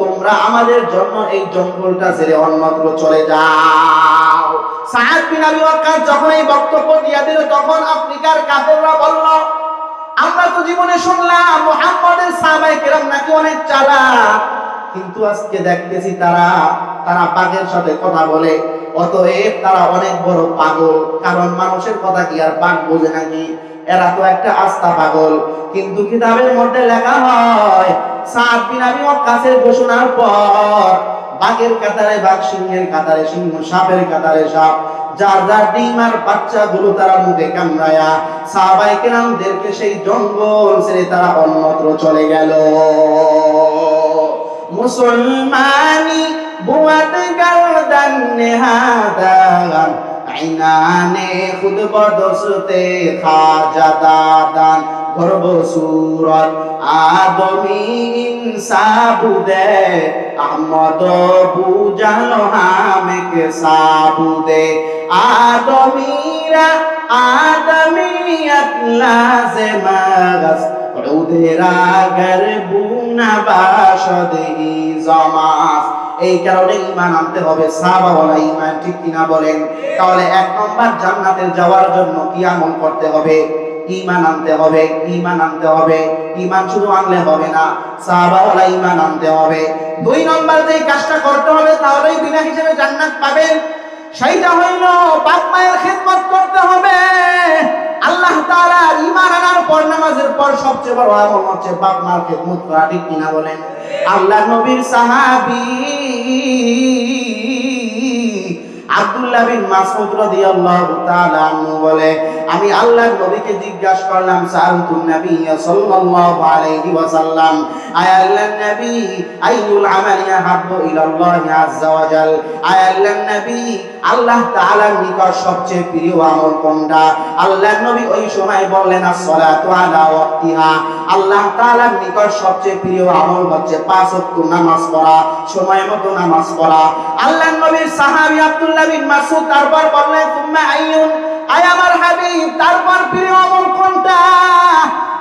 তোমরা আমাদের জন্য এই জঙ্গলটা ছেড়ে অন্যত্র চলে যাও। সাদ বিন আবি ওয়াক্কাস যখন এই বক্তব্য দিয়া দিল, তখন আফ্রিকার কাফেররা বলল, আমরা তো জীবনে শুনলাম মুহাম্মদের সাহাবায়ে কেরাম নাকি অনেক চালাক, কিন্তু আজকে দেখতেছি তারা বাঘের সাথে কথা বলে। অতএব তারা অনেক বড় পাগল, কারণ মানুষের কথা কি আর বাঘ বোঝে নাকি? এরা তো একটা আস্তা পাগল। কিন্তু কিতাবের মধ্যে লেখা হয়, সাদ বিন আবি ওয়াক্কাসের ঘোষণার পর বাঘের কাতারে বাঘ, সিংহের কাতারে সিংহ, সাপের কাতারে সাপ, যার যার ডিম আর বাচ্চাগুলো তারা মুখে কামড়ায়া সাহাবায়ে কেরামদেরকে সেই জঙ্গল ছেড়ে তারা অন্যত্র চলে গেল। মুসলমানি বুয়াত গর্দান নেহাদান, আইনানে খুদ বদসতে খাজা দাদান, গর্ব সুরত আদমি ইনসাবুদে, আহমদ বুজালো হামেকে সাবুদে, আদমিরা আদমিয়ত লাজেমাগস, উদেরা গরবুনা বাশদে ইজামাস। এই কারণে ঈমান আনতে হবে, সাহাবাওয়ালা ঈমান, ঠিক কিনা বলেন? তাহলে এক নম্বর জান্নাতে যাওয়ার জন্য কি আমল করতে হবে? ঈমান আনতে হবে, ঈমান আনতে হবে। ঈমান শুধু আনলে হবে না, সাহাবাওয়ালা ঈমান আনতে হবে। দুই নম্বর যে কাজটা করতে হবে, তাহলেই বিনা হিসেবে জান্নাত পাবেন। সেইটা হইল বাপ মায়ের খেদমত করতে হবে। আল্লাহ তাআলা ঈমান আনার পর নামাজের পর সবচেয়ে বড় আমল হচ্ছে বাপ মার খেদমত করা, ঠিক কিনা বলেন? আল্লাহ নবীর সাহাবী আব্দুল্লাহ বিন মাসউদ রাদিয়াল্লাহু তাআলা আনহু বলে, আমি আল্লাহর নবীকে জিজ্ঞাসা করলাম, সাআলতুন নবী সাল্লাল্লাহু আলাইহি ওয়াসাল্লাম, আয় আল্লাহর নবী, আইয়ুল আমালি আহাব্বু ইলাল্লাহি আযজা ওয়া জাল, আয় আল্লাহর নবী, আল্লাহ তাআলার নিকট সবচেয়ে প্রিয় আমল কোনটা? আল্লাহর নবী ওই সময় বললেন, as-সালাতু আলা ওয়াক্তিহা, আল্লাহ তাআলার নিকট সবচেয়ে প্রিয় আমল হচ্ছে 5 ওয়াক্ত নামাজ পড়া, সময় মতো নামাজ পড়া। আল্লাহর নবীর সাহাবী আব্দুল্লাহ বিন মাসউদ তারপর বললেন, তুম্মা আইয়ুন, আয় আমার হাবিব, তারপর প্রিয় আমল কোনটা?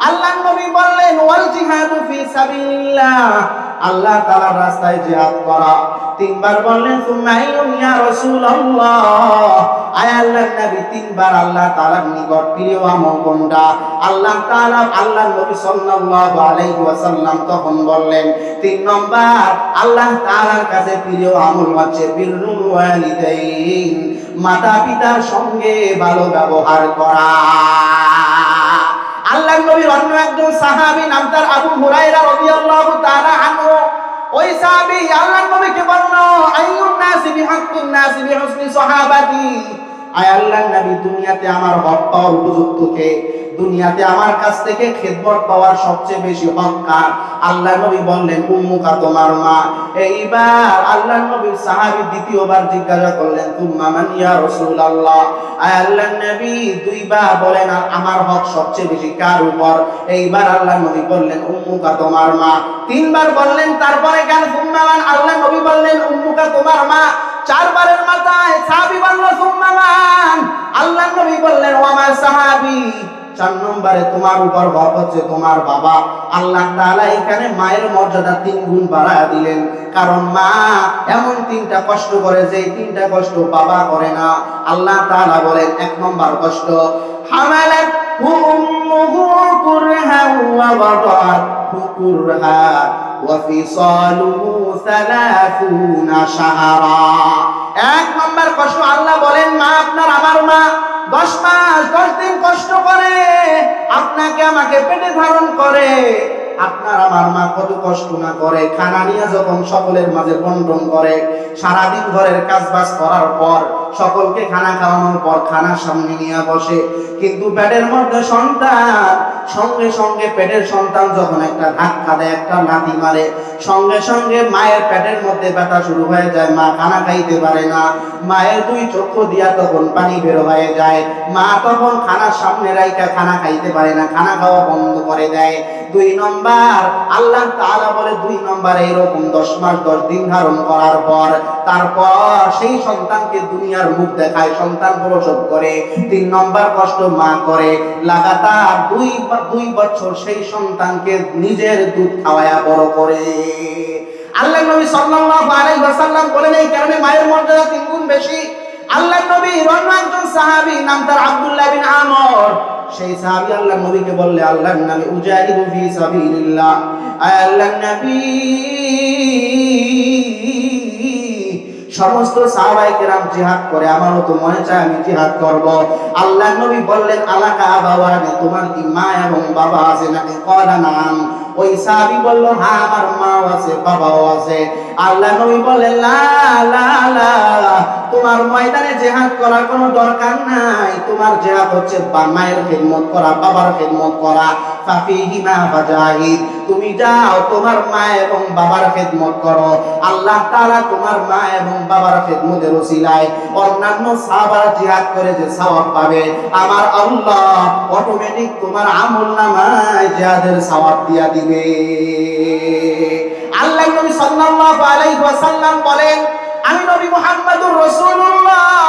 আল্লাহর নবী বললেন, ওয়াল জিহাদু ফি সাবিলিল্লাহ, আল্লাহ তাআলার রাস্তায় জিহাদ করা। তিনবার বললেন, সুম্মা আইয়ুন ইয়া রাসূলুল্লাহ, আয় আল্লাহর নবী, তিনবার আল্লাহ তাআলার নিকট প্রিয় আমল কোনটা? আল্লাহর নবী সাল্লাল্লাহু আলাইহি ওয়াসাল্লাম তখন বললেন, 3 নম্বর আল্লাহ তাআলার কাছে প্রিয় আমল হচ্ছে বিররুল ওয়ালিদাইন, মাতা পিতার সঙ্গে ভালো ব্যবহার করা। আল্লাহর নবীর অন্য একজন সাহাবী, নাম তার আবু হুরায়রা রাদিয়াল্লাহু তাআলা আনহু, ওই সাহাবী আল্লাহর নবীকে বলল, আইয়ুন নাসি বিহাক্কুন নাসি বিহুসনি সাহাবাতি, আয় আল্লাহর নবী, দুনিয়াতে আমার হক পাওয়ার উপযুক্ত কে? দুনিয়াতে আমার কাছ থেকে খেদমত পাওয়ার সবচেয়ে বেশি হক কার? আল্লাহর নবী বললেন, উম্মুকা, তোমার মা। এইবার আল্লাহর নবীর সাহাবী দ্বিতীয়বার জিজ্ঞাসা করলেন, তুম্মা মান ইয়া রাসূলুল্লাহ, আয় আল্লাহর নবী, দুইবার বলেন আমার হক সবচেয়ে বেশি কার উপর? এইবার আল্লাহর নবী বললেন, উম্মুকা, তোমার মা। তিনবার বললেন, তারপরে কেন তুম্মা মান? আল্লাহর নবী বললেন, উম্মুকা, তোমার মা। চারবারের মাথায় সাহাবী বলল, তুম্মা মান? আল্লাহর নবী বললেন, ও আমার সাহাবী, 4 নম্বরে তোমার উপর হক হচ্ছে তোমার বাবা। আল্লাহ তাআলা এখানে মায়ের মর্যাদা 3 গুণ বাড়ায় দিলেন, কারণ মা এমন 3টা কষ্ট করে যে 3টা কষ্ট বাবা করে না। আল্লাহ তাআলা বলেন, 1 নম্বর কষ্ট, হামালাত উম্মুহু কুরহান ওয়া ওয়াদাআতহু কুরহা ওয়া ফিসালুহু 30 শাহরা। 1 নম্বর কষ্ট, আল্লাহ বলেন, মা আপনার, আমার মা 10 মাস 10 দিন কষ্ট করে আপনাকে আমাকে পেটে ধারণ করে। আপনার আমার মা কত কষ্ট না করে, খানা নিয়ে যখন সকলের মাঝে বন্টন করে, সারাদিন ঘরের কাজবাজ করার পর সকলকে খানা খাওয়ানোর পর খানার সামনে নিয়ে বসে, কিন্তু পেটের মধ্যে সন্তান, সঙ্গে সঙ্গে পেটের সন্তান যখন একটা ধাক্কা দেয়, একটা লাথি মারে, সঙ্গে সঙ্গে মায়ের পেটের মধ্যে ব্যথা শুরু হয়ে যায়, মা খানা খাইতে পারে না, মায়ের 2 চক্ষু দিয়া তখন পানি বের হয়ে যায়, মা তখন খানার সামনে রাইখা খানা খাইতে পারে না, খানা খাওয়া বন্ধ করে দেয়। 2 নম্বর আল্লাহ তাআলা বলে, 2 নম্বর এরকম 10 মাস 10 দিন ধারণ করার পর তারপর সেই সন্তানকে দুনিয়ার মুখ দেখায়, সন্তান প্রসব করে। 3 নম্বর কষ্ট মা করে, লাগাতার 2 বছর সেই সন্তানকে নিজের দুধ খাওয়ায়া বড় করে। আল্লাহর নবী সাল্লাল্লাহু আলাইহি ওয়াসাল্লাম বলেন, এই কারণে মায়ের মর্যাদা 3 গুণ বেশি। আল্লাহর নবীর অন্য একজন সাহাবী, নাম তার আব্দুল্লাহ বিন আমর, সেই সাহাবী আল্লাহর নবীকে বললে, আল্লাহর নবী, উজাহিদু ফি সাবিলিল্লাহ, আল্লাহর নবী, সমস্ত সাহাবায়ে কেরাম জিহাদ করে, আমারও তো মনে চায় আমি জিহাদ করব। আল্লাহর নবী বললেন, আলাকা আবাওয়ানি, তোমার কি মা এবং বাবা আছে নাকি? ক্বালা নাম। ওই সাহাবী বলল, হ্যাঁ, আমার মাও আছে, বাবাও আছে। আল্লাহর নবী বললেন, লা লা লা, তোমার ময়দানে জিহাদ করার কোনো দরকার নাই, তোমার জিহাদ হচ্ছে মায়ের খিদমত করা, বাবার খিদমত করা। ফাফিহিমা ফাজাহিদ, তুমি যাও তোমার মা এবং বাবার খিদমত করো, আল্লাহ তাআলা তোমার মা এবং বাবার খিদমতের ওসিলায় অন্যান্য সাহাবারা জিহাদ করে যে সওয়াব পাবে, আমার আল্লাহ অটোমেটিক তোমার আমলনামায় জিহাদের সওয়াব দিয়া দিবে। আল্লাহর নবী সাল্লাল্লাহু আলাইহি ওয়াসাল্লাম বলেন, আমি নবী মুহাম্মদুর রাসূলুল্লাহ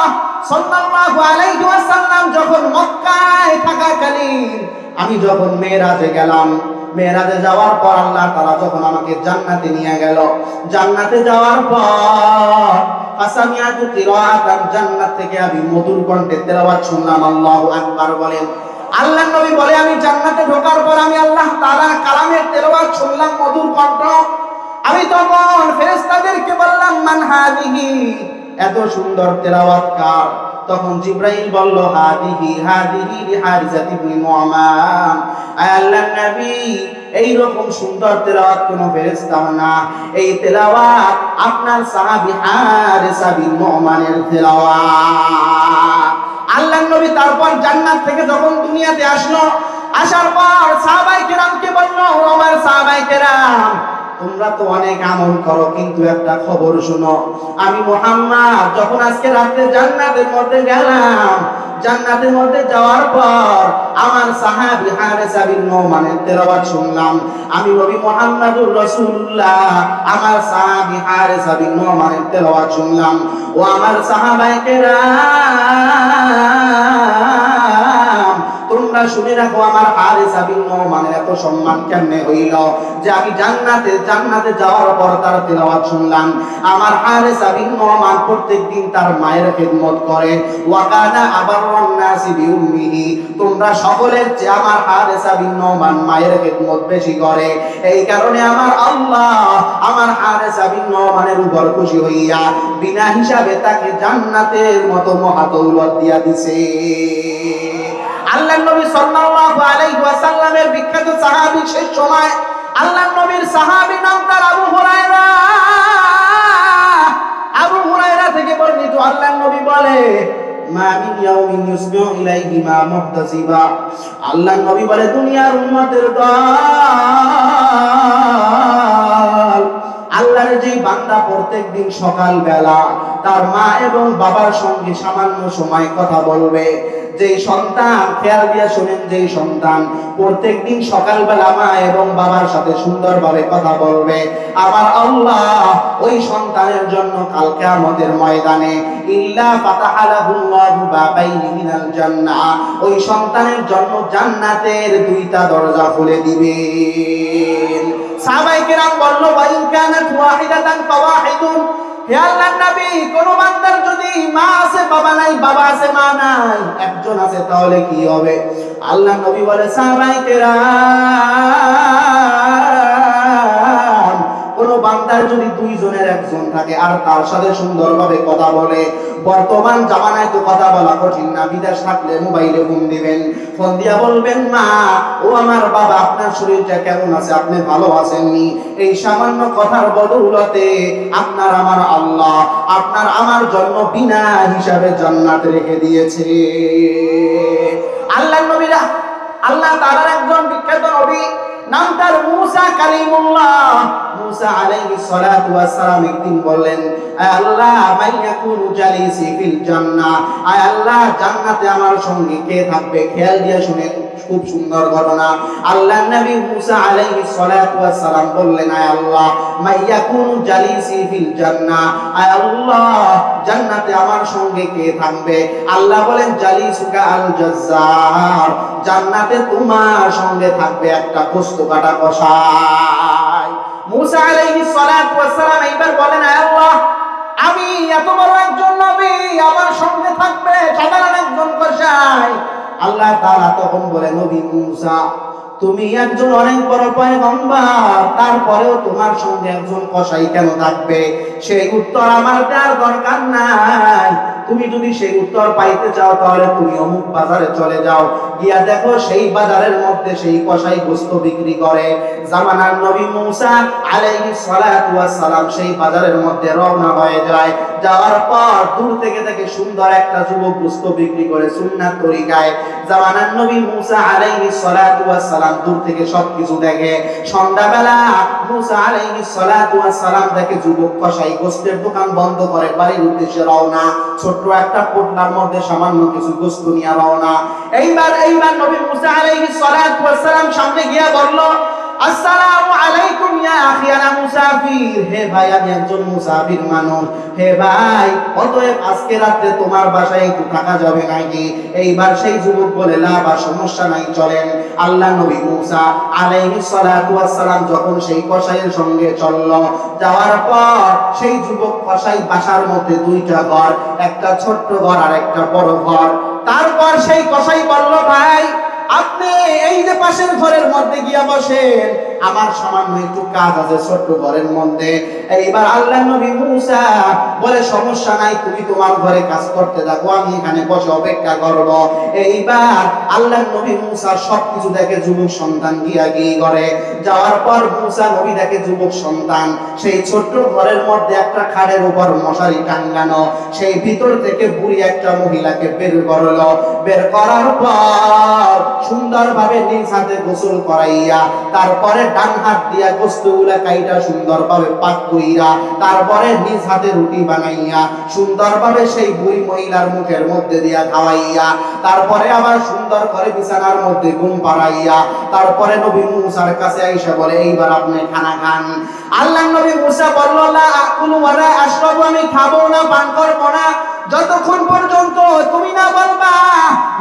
সাল্লাল্লাহু আলাইহি ওয়াসাল্লাম যখন মক্কায় থাকাকালীন আমি যখন মেরাজে গেলাম, মেরাজে যাওয়ার পর আল্লাহ তাআলা যখন আমাকে জান্নাতে নিয়ে গেল, জান্নাতে যাওয়ার পর ফাসামিয়াতু কিরাআতান, জান্নাত থেকে আমি মধুর কণ্ঠে তেলাওয়াত শুনলাম। আল্লাহু আকবার বলেন। আল্লাহর নবী বলে, আমি জান্নাতে ঢোকার পর আমি আল্লাহ তাআলার কালামের তেলাওয়াত শুনলাম, মধুর কণ্ঠ। আমি তখন ফেরেশতাদেরকে বললাম, মান হাদিহি, এত সুন্দর তেলাওয়াত কার? তখন জিবরাইল বলল, হাদিহি লিহারিসা ইবনে নু'মান। আয় আল্লাহর নবী, এই রকম সুন্দর তেলাওয়াত কোন ফেরেশতার না, এই তেলাওয়াত আপনার সাহাবী হারিসা বিন নু'মানের তেলাওয়াত। আল্লাহর নবী তারপর জান্নাত থেকে যখন দুনিয়াতে আসলো, আসার পর সাহাবায়ে কেরামকে বলল, আমার সাহাবায়ে কেরাম, তোমরা তো অনেক আমল করো, কিন্তু একটা খবর শোনো, আমি মুহাম্মদ যখন আজকে রাতে জান্নাতের মধ্যে গেলাম, জান্নাতের মধ্যে যাওয়ার পর আমার সাহাবী হারিসা বিন নু'মানের তেলাওয়াত শুনলাম। আমি নবী মুহাম্মদুর রাসূলুল্লাহ আমার সাহাবী হারিসা বিন নু'মানের তেলাওয়াত শুনলাম। ও আমার সাহাবায়ে কেরাম, তোমরা শুনে রাখো, আমার হারিসা বিন নু'মানের এত সম্মান কেমনে হইল যে আমি জান্নাতে যাওয়ার পর তার তেলাওয়াত শুনলাম। আমার হারিসা বিন নু'মান প্রত্যেকদিন তার মায়ের খিদমত করে। ওয়া কানা আবাররান নাসি বিউম্মিহি, তোমরা সকলের চেয়ে আমার হারিসা বিন নু'মান মায়ের খিদমত বেশি করে। এই কারণে আমার আল্লাহ আমার হারিসা বিন নু'মানের উপর খুশি হইয়া বিনা হিসাবে তাকে জান্নাতের মতো মহাদৌলত দিয়া দিছে। আল্লাহর নবী সাল্লাল্লাহু আলাইহি ওয়াসাল্লামের বিখ্যাত সাহাবী, শেষ সময় আল্লাহর নবীর সাহাবী নাম তার আবু হুরায়রা। আবু হুরায়রা থেকে বর্ণিত, আল্লাহর নবী বলে, মা মিন ইয়াউমিন ইউসবিহু ইলাইহি মা মুহতাসিবা। আল্লাহর নবী বলে, দুনিয়ার উম্মতের দল, আল্লাহর যে বান্দা প্রত্যেকদিন সকাল বেলা তার মা এবং বাবার সঙ্গে সামান্য সময় কথা বলবে, যে সন্তান, খেয়াল দিয়ে শুনেন, যে সন্তান প্রত্যেকদিন সকালবেলা মা এবং বাবার সাথে সুন্দরভাবে কথা বলবে, আমার আল্লাহ ওই সন্তানের জন্য কাল কিয়ামতের ময়দানে ইল্লা ফাতাহা লাহুল্লাহু বাবাইনি মিনাল জান্নাহ, ওই সন্তানের জন্য জান্নাতের দুইটা দরজা খুলে দিবেন। সাহাবায়ে কেরাম বলল, ওয়া ইন কানাত ওয়াহিদাতান ফাওয়াহিদুন, হে আল্লাহর নবী, কোন বান্দার যদি মা আছে বাবা নাই, বাবা আছে মা নাই, একজন আছে, তাহলে কি হবে? আল্লাহর নবী বলে, সাহাবায়ে কেরাম, কোন বান্দার যদি দুইজনের একজন থাকে আর তার সাথে সুন্দরভাবে কথা বলে, বর্তমান জামানায় তো কথা বলা কঠিন না, বিদেশ থাকলে মোবাইলে ফোন দিবেন, ফোন দিয়া বলবেন, মা ও আমার বাবা, আপনার শরীরটা কেমন আছে, আপনি ভালো আছেননি? এই সামান্য কথার বদৌলতে আপনার আমার আল্লাহ আপনার আমার জন্য বিনা হিসাবে জান্নাত রেখে দিয়েছে। আল্লাহর নবীরা, আল্লাহ তাআলার একজন বিখ্যাত নবী, নাম তার মুসা কালিমুল্লাহ। মুসা আলাইহিস সালাতু ওয়াস সালাম একদিন বললেন, আয় আল্লাহ, মাইয়াকুনু জালিসি ফিল জান্নাহ, আয় আল্লাহ, জান্নাতে আমার সঙ্গে কে থাকবে? খেয়াল দিয়ে শুনেন, খুব সুন্দর ঘটনা। আল্লাহর নবী মুসা আলাইহিস সালাতু ওয়াস সালাম বললেন, আয় আল্লাহ, মাইয়াকুনু জালিসি ফিল জান্নাহ, আয় আল্লাহ, জান্নাতে আমার সঙ্গে কে থাকবে? আল্লাহ বলেন, জালিসুকা আল জাজ্জার, জান্নাতে তোমার সঙ্গে থাকবে একটা গোশত কাটা কসাই। মুসা আলাইহিস সালাতু ওয়াস সালাম এইবার বলেন, আয় আল্লাহ, আমি এত বড় একজন নবী, আমার সঙ্গে থাকবে সাধারণ একজন কসাই? আল্লাহ তাআলা তখন বলে, নবী মুসা, তুমি একজন অনেক বড় পয়গম্বর, তারপরেও তোমার সঙ্গে একজন কসাই কেন থাকবে? সেই উত্তর আমার দেওয়ার দরকার নাই। তুমি যদি সেই উত্তর পাইতে চাও, তাহলে তুমি অমুক বাজারে চলে যাও, গিয়া দেখো সেই বাজারের মধ্যে সেই কসাই গোশত বিক্রি করে। জামানার নবী মুসা আলাইহিস সালাতু ওয়াস সালাম সেই বাজারের মধ্যে রওনা হয়ে যায়। যাওয়ার পর দূর থেকে দেখে সুন্দর একটা যুবক গোশত বিক্রি করে সুন্নাত তরিকায়। জামানার নবী মুসা আলাইহিস সালাতু ওয়াস সালাম দূর থেকে সবকিছু দেখে। সন্ধ্যাবেলা মুসা আলাইহিস সালাতু ওয়াস সালাম দেখে যুবক কসাই গোশতের দোকান বন্ধ করে বাড়ির উদ্দেশ্যে রওনা। ছোট্ট একটা পোটলার মধ্যে সামান্য কিছু গোশত নিয়ে রওনা। এইবার নবী মুসা আলাইহিস সালাতু ওয়াস সালাম সামনে গিয়া বলল, আসসালামু আলাইকুম ইয়া আখি, আনা মুসাফির। হে ভাই, আমি একজন মুসাফির মানুষ। হে ভাই, অতএব আজকে রাতে তোমার বাসায় একটু থাকা যাবে নাকি? এইবার সেই যুবক বলে, না বা সমস্যা নাই, চলেন। আল্লাহ নবী মুসা আলাইহিস সালাতু ওয়াস সালাম যখন সেই কসাইয়ের সঙ্গে চলল, যাওয়ার পর সেই যুবক কসাই বাসার মধ্যে দুইটা ঘর, একটা ছোট্ট ঘর আর একটা বড় ঘর। তারপর সেই কসাই বলল, ভাই, আপনি এই যে পাশের ঘরের মধ্যে গিয়া বসেন, আমার সামান্য একটু কাজ আছে ছোট্ট ঘরের মধ্যে। এইবার আল্লাহ নবী মুসা বলে সমস্যা নাই, তুমি তোমার ঘরে কাজ করতে থাকো, আমি এখানে বসে অপেক্ষা করব। এইবার আল্লাহ নবী মুসা সবকিছু দেখে যুবক সন্তান গিয়া গিয়ে করে যাওয়ার পর মুসা নবী দেখে যুবক সন্তান সেই ছোট্ট ঘরের মধ্যে একটা খাড়ের উপর মশারি টাঙ্গানো, সেই ভিতর থেকে বুড়ি একটা মহিলাকে বের করলো। বের করার পর সুন্দরভাবে নিজ হাতে গোসল করাইয়া তারপরে ডান হাত দিয়া গোস্তগুলা কাইটা সুন্দরভাবে পাক কইরা তারপরে নিজ হাতে রুটি বানাইয়া সুন্দরভাবে সেই বুড়ি মহিলার মুখের মধ্যে দিয়া খাওয়াইয়া তারপরে আবার সুন্দর করে বিছানার মধ্যে ঘুম পাড়াইয়া তারপরে নবী মুসার কাছে আইসা বলে এইবার আপনি খানা খান। আল্লাহ নবী মুসা বলল লা আকুলু ওয়ালা আশরাবু, আমি খাবো না পান করব না যতক্ষণ পর্যন্ত তুমি না বলবা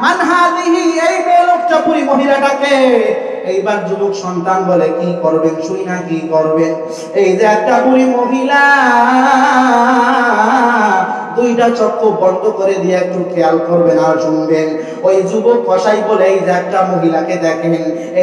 মান হাযিহি, এই মেয়ে লোকটা বুড়ি মহিলাটাকে। এইবার যুবক সন্তান বলে কি করবেন, শুই না কি করবেন? এই যে একটা বুড়ি মহিলা দুইটা চক্ষু বন্ধ করে দিয়ে একটু খেয়াল করবেন আর শুনবেন। ওই যুবক কসাই বলে এই যে একটা মহিলাকে দেখেন,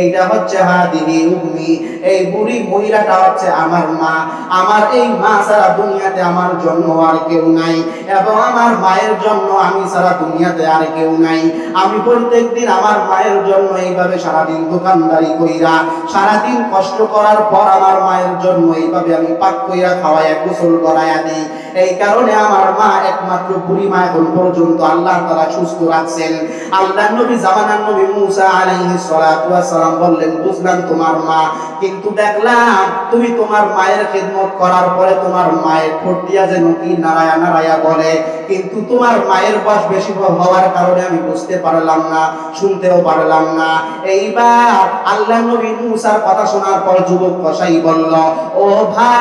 এইটা হচ্ছে হাদিহি উম্মি, এই বুড়ি মহিলাটা হচ্ছে আমার মা। আমার এই মা ছাড়া দুনিয়াতে আমার জন্য আর কেউ নাই, এবং আমার মায়ের জন্য আমি ছাড়া দুনিয়াতে আর কেউ নাই। আমি প্রত্যেকদিন আমার মায়ের জন্য এইভাবে সারাদিন দোকানদারি কইরা সারাদিন কষ্ট করার পর আমার মায়ের জন্য এইভাবে আমি পাক কইরা খাওয়াইয়া গোসল করাইয়া দিই। এই কারণে আমার মা একমাত্র বুড়ি মা এখন পর্যন্ত আল্লাহ তাআলা সুস্থ রাখছেন। আল্লাহর নবী জামানার নবী মুসা আলাইহিস সালাতু ওয়াস সালাম বললেন, বুঝলাম তোমার মা, কিন্তু দেখলাম তুমি তোমার মায়ের খিদমত করার পরে তোমার মায়ের ঠোঁট দিয়া যেন কি নারায়া নারায়া বলে, কিন্তু তোমার মায়ের বয়স বেশি হওয়ার কারণে আমি বুঝতে পারলাম না, শুনতেও পারলাম না। এইবার আল্লাহর নবী মুসার কথা শোনার পর যুবক কসাই বলল, ও ভাই,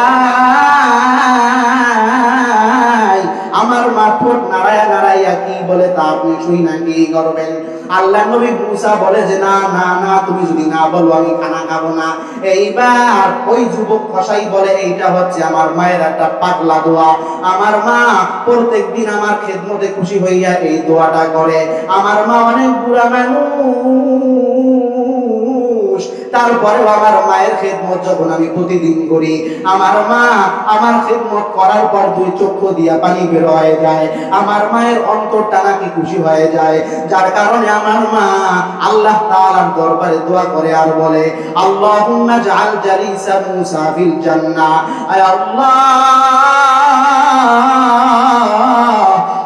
আমার মা ঠোঁট নাড়ায়া নাড়াইয়া কি বলে তা আপনি শুই না কি করবেন? আল্লাহ নবী মুসা বলে যে না না না, তুমি যদি না বলো আমি খানা খাবো না। এইবার ওই যুবক কসাই বলে এইটা হচ্ছে আমার মায়ের একটা পাগলা দোয়া। আমার মা প্রত্যেকদিন আমার খেদমতে খুশি হইয়া এই দোয়াটা করে। আমার মা অনেক বুড়া মানুষ, তারপরেও আমার মায়ের খেদমত যখন আমি প্রতিদিন করি, আমার মা আমার খেদমত করার পর দুই চক্ষু দিয়া পানি বের হয়ে যায়, আমার মায়ের অন্তরটা নাকি খুশি হয়ে যায়। যার কারণে আমার মা আল্লাহ তাআলার দরবারে দোয়া করে আর বলে, আল্লাহুম্মা জাআল জালিসা মুসা ফিল জান্নাহ, আয় আল্লাহ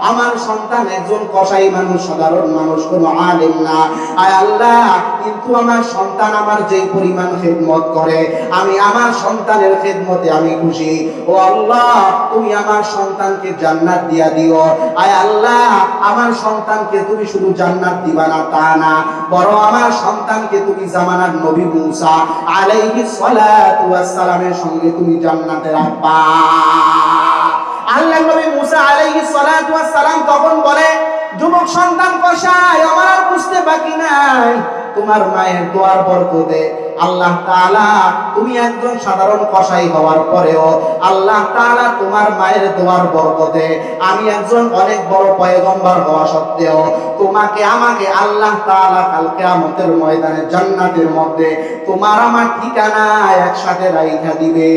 আমার সন্তান একজন কসাই মানুষ, সাধারণ মানুষ, কোনো আলেম না। আয় আল্লাহ, কিন্তু আমার সন্তান আমার যে পরিমাণ খেদমত করে, আমি আমার সন্তানের খেদমতে আমি খুশি। ও আল্লাহ, তুমি আমার সন্তানকে জান্নাত দিয়া দিও। আয় আল্লাহ, আমার সন্তানকে তুমি শুধু জান্নাত দিবা না তা না, বরং আমার সন্তানকে তুমি জামানার নবী মুসা আলাইহিস সালাতু ওয়াস সালামের সঙ্গে তুমি জান্নাতে রাখবা। আল্লাহ নবী মুসা আলাইহিস সালাতু ওয়াস সালাম তখন বলে, যুবক সন্তান কসাই, আমার আর বুঝতে বাকি নাই, তোমার মায়ের দোয়ার বরকতে আল্লাহ তাআলা, তুমি একজন সাধারণ কসাই হওয়ার পরেও আল্লাহ তাআলা তোমার মায়ের দোয়ার বরকতে আমি একজন অনেক বড় পয়গম্বর হওয়া সত্ত্বেও তোমাকে আমাকে আল্লাহ তাআলা কাল কিয়ামতের ময়দানে জান্নাতের মধ্যে তোমার আমার ঠিকানা একসাথে রাইখা দিবে।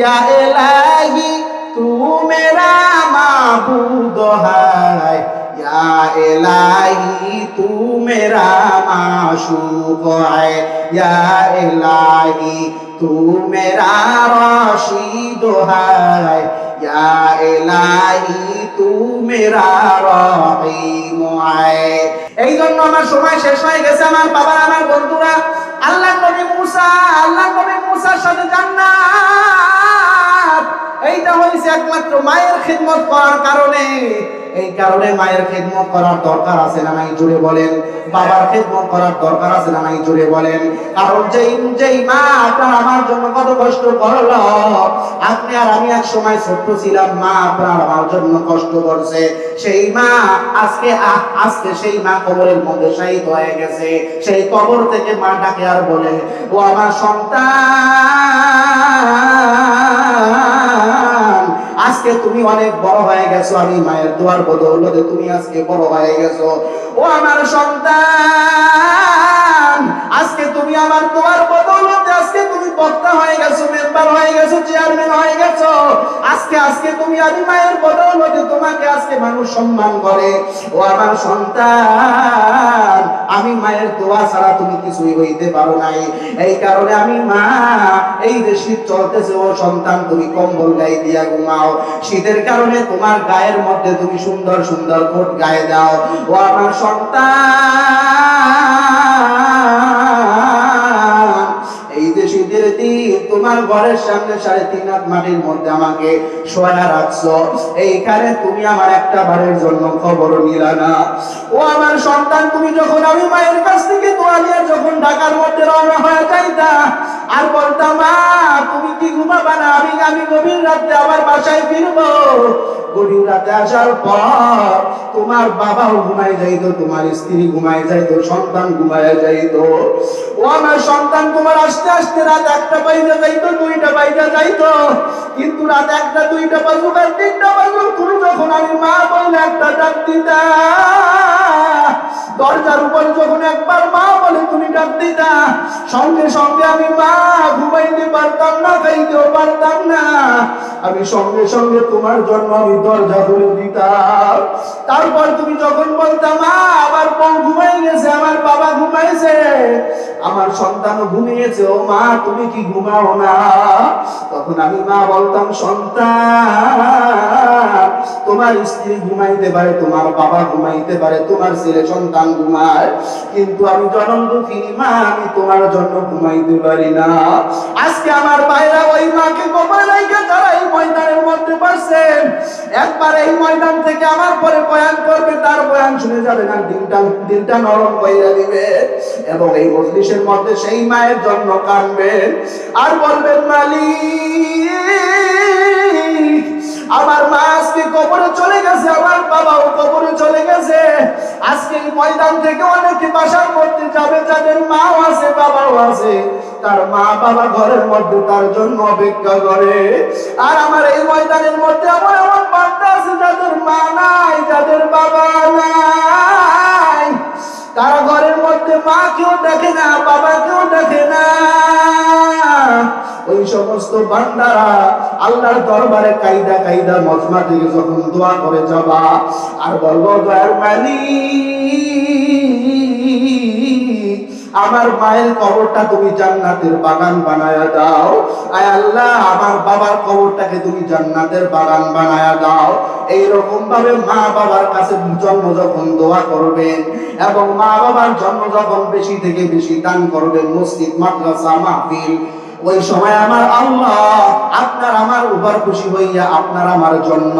या इलाही तू मेरा माबूद है, या इलाही तू मेरा माशूक है, या इलाही तू मेरा राशिद है, या इलाही तू मेरा रहीम है। এই জন্য আমার সময় শেষ হয়ে গেছে। আমার বাবা, আমার বন্ধুরা, আল্লাহ নবী মুসার সাথে জান্নাত, এইটা হইছে একমাত্র মায়ের খিদমত করার কারণে। এই কারণে মায়ের খিদমত করার দরকার আছে না নাই জুড়ে বলেন? বাবার খিদমত করার দরকার আছে না নাই জুড়ে বলেন? কারণ যেই মা আপনার আমার জন্য কত কষ্ট করলো, আপনি আর আমি এক সময় ছোট্ট ছিলাম, মা আপনার আমার জন্য কষ্ট করছে, সেই মা আজকে সেই মা কবরের মধ্যে শায়িত হয়ে গেছে। সেই কবর থেকে মা ডাকে আর বলে, ও আমার সন্তান, আজকে তুমি অনেক বড় হয়ে গেছো, আমি মায়ের দোয়ার বদৌলতে তুমি আজকে বড় হয়ে গেছো। ও আমার সন্তান, আজকে তুমি আমার দোয়ার বদৌলতে আজকে তুমি বক্তা হয়ে গেছো, মেম্বার হয়ে গেছো, চেয়ারম্যান হয়ে গেছো। আজকে তুমি আমি মায়ের বদৌলতে তোমাকে আজকে মানুষ সম্মান করে। ও আমার সন্তান, আমি মায়ের দোয়া ছাড়া তুমি কিছুই হইতে পারো নাই। এই কারণে আমি মা, এই যে শীত চলতেছে, ও সন্তান তুমি কম্বল গায়ে দিয়া ঘুমাও। শীতের কারণে তোমার গায়ের মধ্যে তুমি সুন্দর সুন্দর কোট গায়ে দাও। ও আমার সন্তান, এই যে শীতের দিন তোমার ঘরের সামনে 3.5 হাত মাটির মধ্যে আমাকে শোয়া রাখছো, এইখানে তুমি আমার একটা বারের জন্য খবর নিলা না। ও আমার সন্তান, তুমি যখন আমি মায়ের কাছ থেকে দোয়া নিয়ে যখন ঢাকার মধ্যে রওনা হয়ে যাইতা, আর বলতাম মা তুমি কি ঘুমাবা না, আমি গভীর রাতে আবার বাসায় ফিরবো। গভীর রাতে আসার পর তোমার বাবাও ঘুমায় যাইতো, তোমার স্ত্রী ঘুমায় যাইতো, সন্তান ঘুমায় যাইতো। ও আমার সন্তান, তোমার আস্তে আস্তে রাত 1টা বাজে যাইতো, 2টা বাজে যাইতো, কিন্তু রাত 1টা 2টা বাজুক আর 3টা বাজুক, তুমি যখন আমি মা বলে একটা ডাক দিতা, দরজার উপর যখন একবার মা বলে তুমি ডাক দিতা, সঙ্গে সঙ্গে আমি মা ঘুমাইতে পারতাম না, খাইতেও পারতাম না, আমি সঙ্গে সঙ্গে তোমার জন্য আমি দরজা খুলে দিতাম। তারপর তুমি যখন বলতাম মা আমার বউ ঘুমাই গেছে, আমার বাবা ঘুমাইছে, আমার সন্তান ঘুমিয়েছে, ও মা তুমি কি ঘুমাও না, তখন আমি মা বলতাম সন্তান তোমার স্ত্রী ঘুমাইতে পারে, তোমার বাবা ঘুমাইতে পারে, তোমার ছেলে সন্তান ঘুমায়, কিন্তু আমি জনম দুঃখিনী মা, আমি তোমার জন্য ঘুমাইতে পারি না। আজকে আমার ভাইরা ওই মাকে কবরে রেখে যারা এই ময়দানের মধ্যে পারছেন, একবার এই ময়দান থেকে আমার পরে বয়ান করবে, তার বয়ান শুনে যাবেন আর দিনটা নরম কইরা দিবে, এবং এই মজলিসের মধ্যে সেই মায়ের জন্য কাঁদবেন আর বলবেন মালিক আমার মা আজকে কবরে চলে গেছে, আমার বাবাও কবরে চলে গেছে। আজকে এই ময়দান থেকে অনেকে বাসার মধ্যে যাবে, যাদের মাও আছে বাবাও আছে, তার মা বাবা ঘরের মধ্যে তার জন্য অপেক্ষা করে। আর আমার এই ময়দানের মধ্যে এমন এমন বান্দা আছে যাদের মা নাই, যাদের বাবা নাই, তারা ঘরের মধ্যে মা কেউ দেখে না, বাবা কেউ দেখে না। ওই সমস্ত বান্দারা আল্লাহর দরবারে কাইদা কাইদা মজমা থেকে যখন দোয়া করে যাবা আর বলবো দয়ার মালিক আমার মায়ের কবরটা তুমি জান্নাতের বাগান বানায়া দাও, আয় আল্লাহ আমার বাবার কবরটাকে তুমি জান্নাতের বাগান বানায়া দাও। এইরকম ভাবে মা বাবার কাছে জন্ম যখন দোয়া করবেন এবং মা বাবার জন্ম যখন বেশি থেকে বেশি দান করবেন, মসজিদ মাদ্রাসা মাহফিল, ওই সময় আমার আল্লাহ আপনার আমার উপর খুশি হইয়া আপনার আমার জন্য,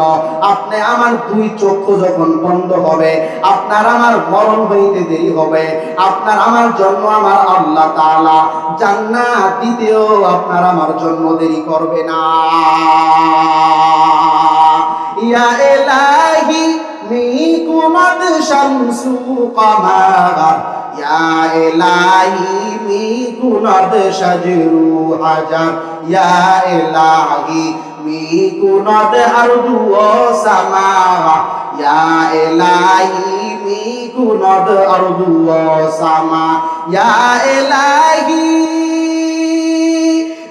আপনি আমার 2 চক্ষু যখন বন্ধ হবে, আপনার আমার মরণ হইতে দেরি হবে, আপনার আমার জন্য আমার আল্লাহ তাআলা জান্নাত দিতেও আপনার আমার জন্য দেরি করবে না। ইয়া ইলাহি মিকুমাদ শামসু কামার, ইয়া ইলাহি মিকুনাদ শাজরু হাজার, ইয়া ইলাহি মিকুনাদ আরদু ওয়া সামা, ইয়া ইলাহি মিকুনাদ আরদু ওয়া সামা, ইয়া ইলাহি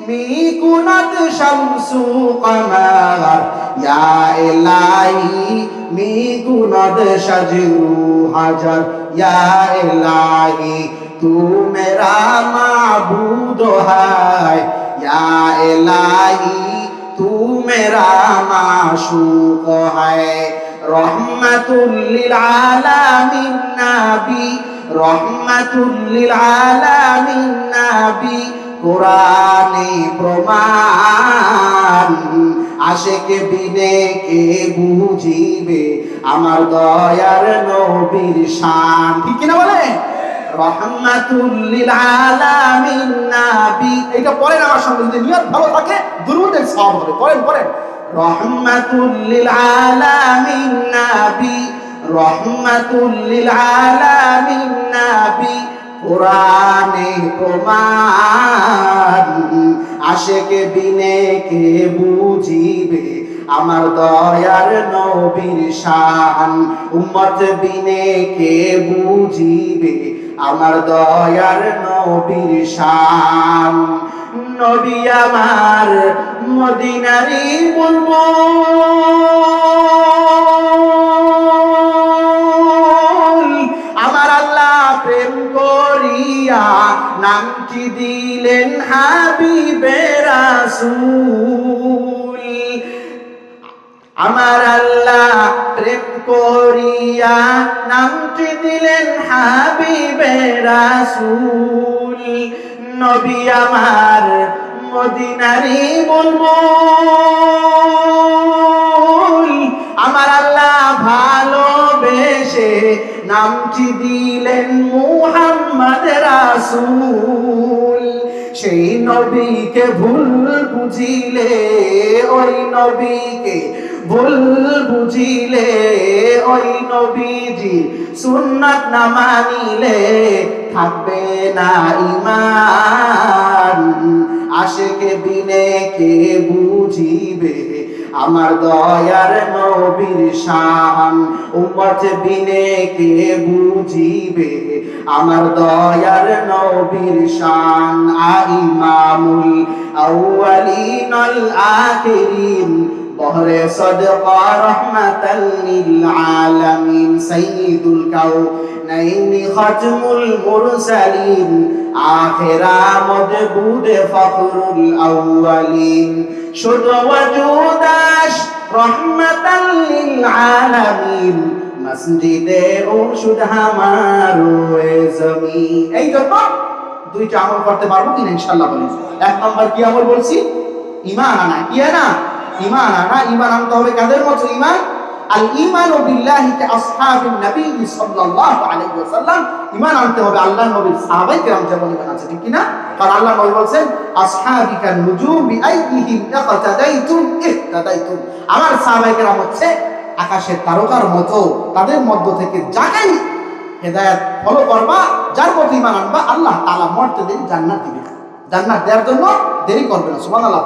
মিকুনাদ শামসু কামার, ইয়া ইলাহি মিকুনাদ শাজরু হাজার, ইয়া ইলাহি तू मेरा माबूद है, या इलाही तू मेरा माशूक है। रहमतुल लिल आलामीन नबी, रहमतुल लिल आलामीन नबी, कुरानी प्रमाण, आशिक बिने के बुझिबे আমার দয়ার নবীর শান। ঠিক কি না বলে? রহমাতুল লিল আলামিন নবী, এটা পড়েন আমার সঙ্গে, যদি নিয়ত ভালো থাকে দুরূদের সওয়াব হবে। পড়েন রহমাতুল লিল আলামিন নবী, রহমাতুল লিল আলামিন নবী, কোরআনে প্রমাণ, আশিক বিনে কে বুঝিবে আমার দয়ার নবীর শান, উম্মত বিনে কে বুঝিবে আমার দয়ার নবীর শান। নবী আমার মদিনারি বুলবুল, আমার আল্লাহ প্রেম করিয়া নামটি দিলেন হাবিবে রাসূল। আমার আল্লাহ প্রেম করিয়া নামটি দিলেন হাবিবে রাসূল। নবী আমার মদিনারি বুলবুল, আমার আল্লাহ ভালোবেসে নামটি দিলেন মুহাম্মদ রাসূল। সেই নবীকে ভুল বুঝিলে, ওই নবীকে ভুল বুঝিলে, ওই নবীজি সুন্নাত না মানিলে থাকবে না ঈমান। আশিকে বিনে কে বুঝিবে আমার দয়ার নবীর শান। উম্মত বিনে কে বুঝিবে আমার দয়ার নবীর শান। ইমামুল আউয়ালিন আল আখিরিন, বহরে সদকা রহমাতাল লিল আলামিন, সাইয়্যিদুল কাউনাইন খাতমুল মুরসালিন, আখিরা মদবুদে ফখরুল আউয়ালিন, শুধু ওয়াজুদাশ রহমাতাল লিল আলামিন, মসজিদে উরশুদ হামারো এ জমিন। এই জন্য দুইটা আমল করতে পারবো কিনা ইনশাআল্লাহ বলেন। এক নম্বর কি আমল বলছি? ঈমান আনা। কি আনা? ঈমান আনা। ঈমান আনতে হবে কাদের মতো ঈমান? আল ঈমানু বিল্লাহি কা আসহাবিন নবী সাল্লাল্লাহু আলাইহি ওয়াসাল্লাম। ঈমান আনতে হবে আল্লাহর নবীর সাহাবায়ে কেরাম যেমন ঈমান আছে, ঠিক কি না? কারণ আল্লাহর নবী বলেন আসহাবিকা নুজুম বিআইহিম ইহতাদাইতুম ইহতাদাইতুম। আমার সাহাবায়ে কেরাম হচ্ছে আকাশের তারকার মতো, তাদের মধ্য থেকে যাকেই হেদায়েত ফলো করবা, যার প্রতি ঈমান আনবা, আল্লাহ তাআলা মর্তে দিন জান্নাত দিবে। জান্নাত দেওয়ার জন্য দেরি করবে না, সুবহানাল্লাহ।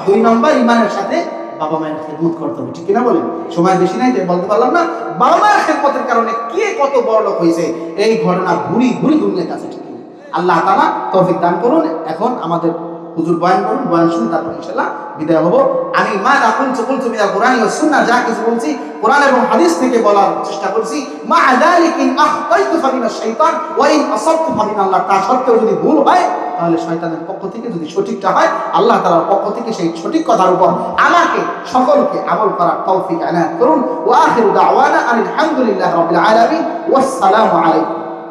দুই নম্বর ঈমানের সাথে বাবা মায়ের খেদমত করতে হবে, ঠিক কিনা বলেন? সময় বেশি নাই তাই বলতে পারলাম না। বাবা মায়ের খেদমতের কারণে কে কত বড় লোক হয়েছে এই ঘটনা ঘুরি ঘুরি দুনিয়ার কাছে, ঠিক কিনা? আল্লাহ তাআলা তৌফিক দান করুন। এখন আমাদের হুজুর বয়ান করুন, বয়ান শুনুন, তারপর ইনশাআল্লাহ বিদায় হব। আমি মা রাকুল চকুল তুমি কোরআন ও সুন্নাহ যা কিছু বলছি কোরআন এবং হাদিস থেকে বলার চেষ্টা করছি। মা যালিকিন আখতাইতু ফামিনাশ শাইতান ওয়া ইন আসাবতু ফামিনাল্লাহ। তা সত্ত্বেও যদি ভুল হয় তাহলে শয়তানের পক্ষ থেকে, যদি সঠিকটা হয় আল্লাহ তাআলার পক্ষ থেকে। সেই সঠিক কথার উপর আমাকে সকলকে আমল করার তৌফিক এনায়েত করুন। ওয়া আখিরু দাওয়ানা আলহামদুলিল্লাহি রাব্বিল আলামিন। ওয়াসসালামু আলাইকুম।